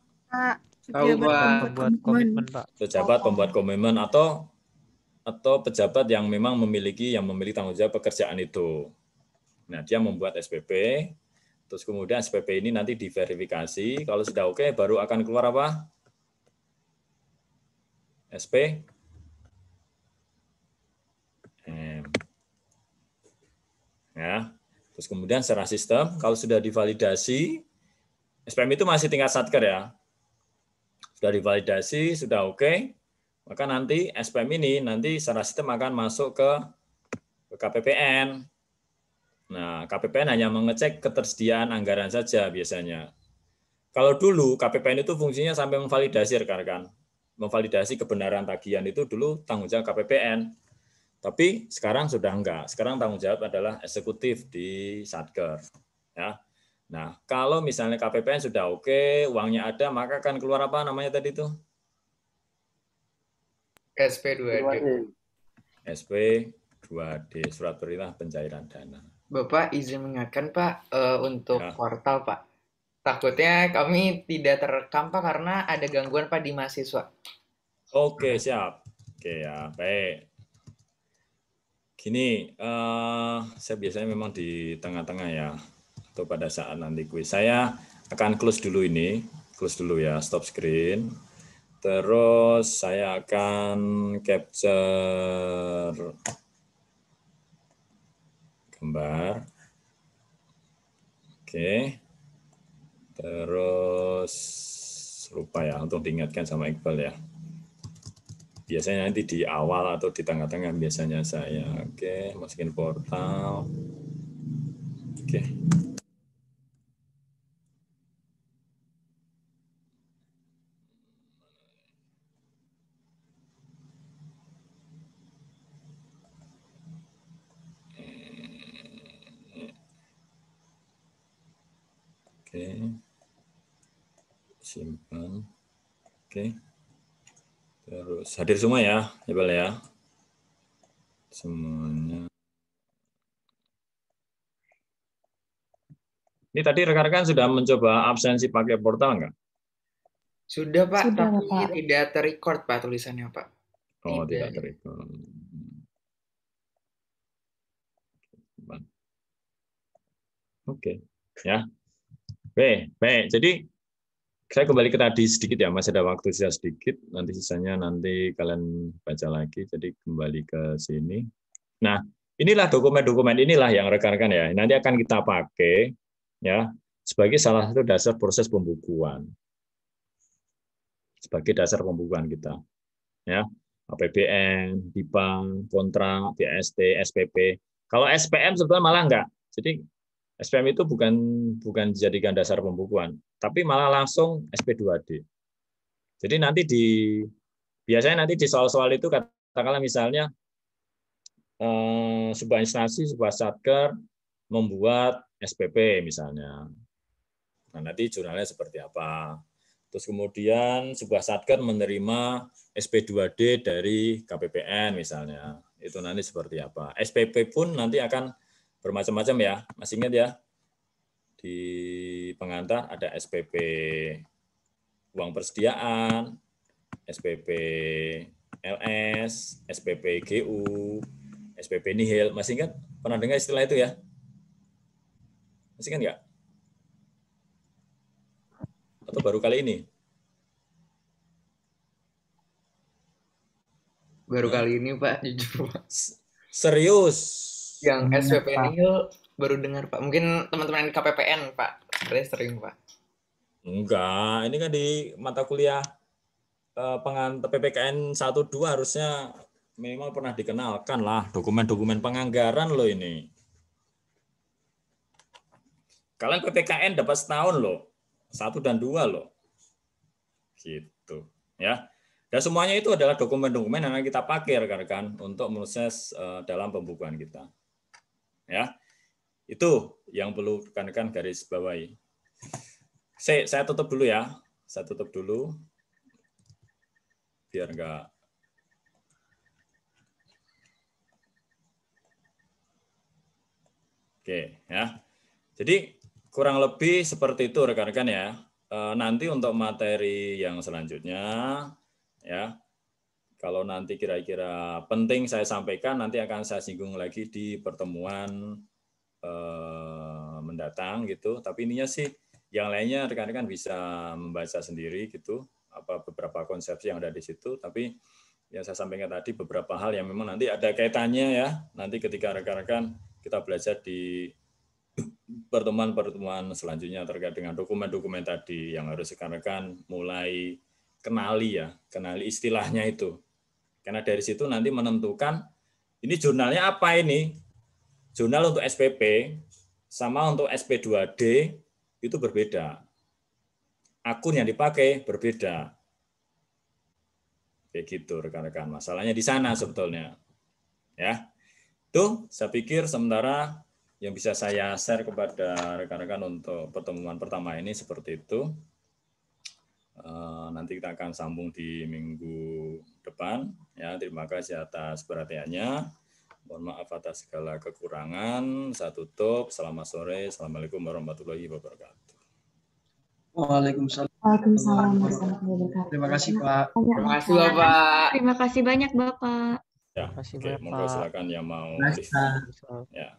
Tahu, Pak. Buat komitmen, Pak. Pejabat pembuat komitmen atau pejabat yang memang memiliki tanggung jawab pekerjaan itu. Nah, dia membuat SPP, terus kemudian SPP ini nanti diverifikasi, kalau sudah oke baru akan keluar apa? SP ya. Terus kemudian secara sistem kalau sudah divalidasi, SPM itu masih tingkat Satker ya. Sudah divalidasi, sudah oke, maka nanti SPM ini nanti secara sistem akan masuk ke KPPN. Nah, KPPN hanya mengecek ketersediaan anggaran saja biasanya. Kalau dulu KPPN itu fungsinya sampai memvalidasi rekan-rekan. Memvalidasi kebenaran tagihan itu dulu tanggung jawab KPPN. Tapi sekarang sudah enggak. Sekarang tanggung jawab adalah eksekutif di Satker. Ya. Nah, kalau misalnya KPPN sudah oke, uangnya ada, maka akan keluar apa namanya tadi itu? SP2D. SP2D, surat perintah pencairan dana. Bapak izin mengingatkan, Pak, untuk portal, Pak. Takutnya kami tidak terekam, Pak, karena ada gangguan, Pak, di mahasiswa. Oke, siap. Oke ya, baik. Gini, saya biasanya memang di tengah-tengah ya, atau pada saat nanti kuis. Saya akan close dulu ini, close dulu ya, stop screen. Terus saya akan capture gambar. Oke. Terus lupa ya untuk diingatkan sama Iqbal ya. Biasanya nanti di awal atau di tengah-tengah biasanya saya. Oke, masukin portal. Oke. Oke, simpan. Oke, terus hadir semua ya, Iqbal ya, semuanya. Ini tadi rekan-rekan sudah mencoba absensi pakai portal nggak? Sudah, Pak, Sudah, tapi Pak. tidak ter-record, Pak, tulisannya, Pak. Oh, tidak ter-record. Oke, ya. Baik. Jadi saya kembali ke tadi sedikit ya, masih ada waktu sisa sedikit. Nanti sisanya nanti kalian baca lagi. Jadi kembali ke sini. Nah, inilah dokumen-dokumen inilah yang rekan-rekan ya. Nanti akan kita pakai ya sebagai salah satu dasar proses pembukuan. Sebagai dasar pembukuan kita. Ya, APBN, DIPA, kontrak, BAST, SPP. Kalau SPM sebetulnya malah enggak. Jadi SPM itu bukan dijadikan dasar pembukuan, tapi malah langsung SP2D. Jadi nanti biasanya nanti di soal-soal itu katakanlah misalnya sebuah instansi, sebuah satker membuat SPP misalnya. Nah, nanti jurnalnya seperti apa. Terus kemudian sebuah satker menerima SP2D dari KPPN misalnya. Itu nanti seperti apa. SPP pun nanti akan bermacam-macam ya. Masih ingat ya? Di pengantar ada SPP uang persediaan, SPP LS, SPP GU, SPP nihil. Masih ingat? Pernah dengar istilah itu ya? Masih ingat nggak? Atau baru kali ini? Baru kali ini Pak, jujur Pak. Serius? Yang SPP nihil baru dengar Pak. Mungkin teman-teman di KPPN Pak, sering Pak. Enggak, ini kan di mata kuliah pengantar PPKN 1-2 harusnya minimal pernah dikenalkan lah dokumen-dokumen penganggaran loh ini. Kalian PPKN dapat setahun loh, 1 dan 2 loh. Gitu ya. Dan semuanya itu adalah dokumen-dokumen yang kita pakai rekan-rekan untuk proses dalam pembukuan kita. Ya. Itu yang perlu rekan-rekan garis bawahi. Saya tutup dulu ya. Saya tutup dulu. Biar enggak Oke, ya. Jadi kurang lebih seperti itu rekan-rekan ya. Nanti untuk materi yang selanjutnya ya. Kalau nanti kira-kira penting saya sampaikan, nanti akan saya singgung lagi di pertemuan mendatang gitu. Tapi ininya sih yang lainnya rekan-rekan bisa membaca sendiri gitu, apa beberapa konsepsi yang ada di situ. Tapi yang saya sampaikan tadi beberapa hal yang memang nanti ada kaitannya ya. Nanti ketika rekan-rekan kita belajar di pertemuan-pertemuan selanjutnya terkait dengan dokumen-dokumen tadi yang harus rekan-rekan mulai kenali ya, kenali istilahnya itu. Karena dari situ nanti menentukan ini jurnalnya apa ini. Jurnal untuk SPP sama untuk SP2D itu berbeda. Akun yang dipakai berbeda. Kayak gitu rekan-rekan. Masalahnya di sana sebetulnya. Ya. Itu saya pikir sementara yang bisa saya share kepada rekan-rekan untuk pertemuan pertama ini seperti itu. Nanti kita akan sambung di minggu depan. Ya, terima kasih atas perhatiannya. Mohon maaf atas segala kekurangan. Saya tutup. Selamat sore. Assalamualaikum warahmatullahi wabarakatuh. Waalaikumsalam. Waalaikumsalam warahmatullahi wabarakatuh. Terima kasih Pak. Terima kasih Bapak. Terima kasih banyak Bapak. Ya, oke, monggo silakan yang mau. Ya.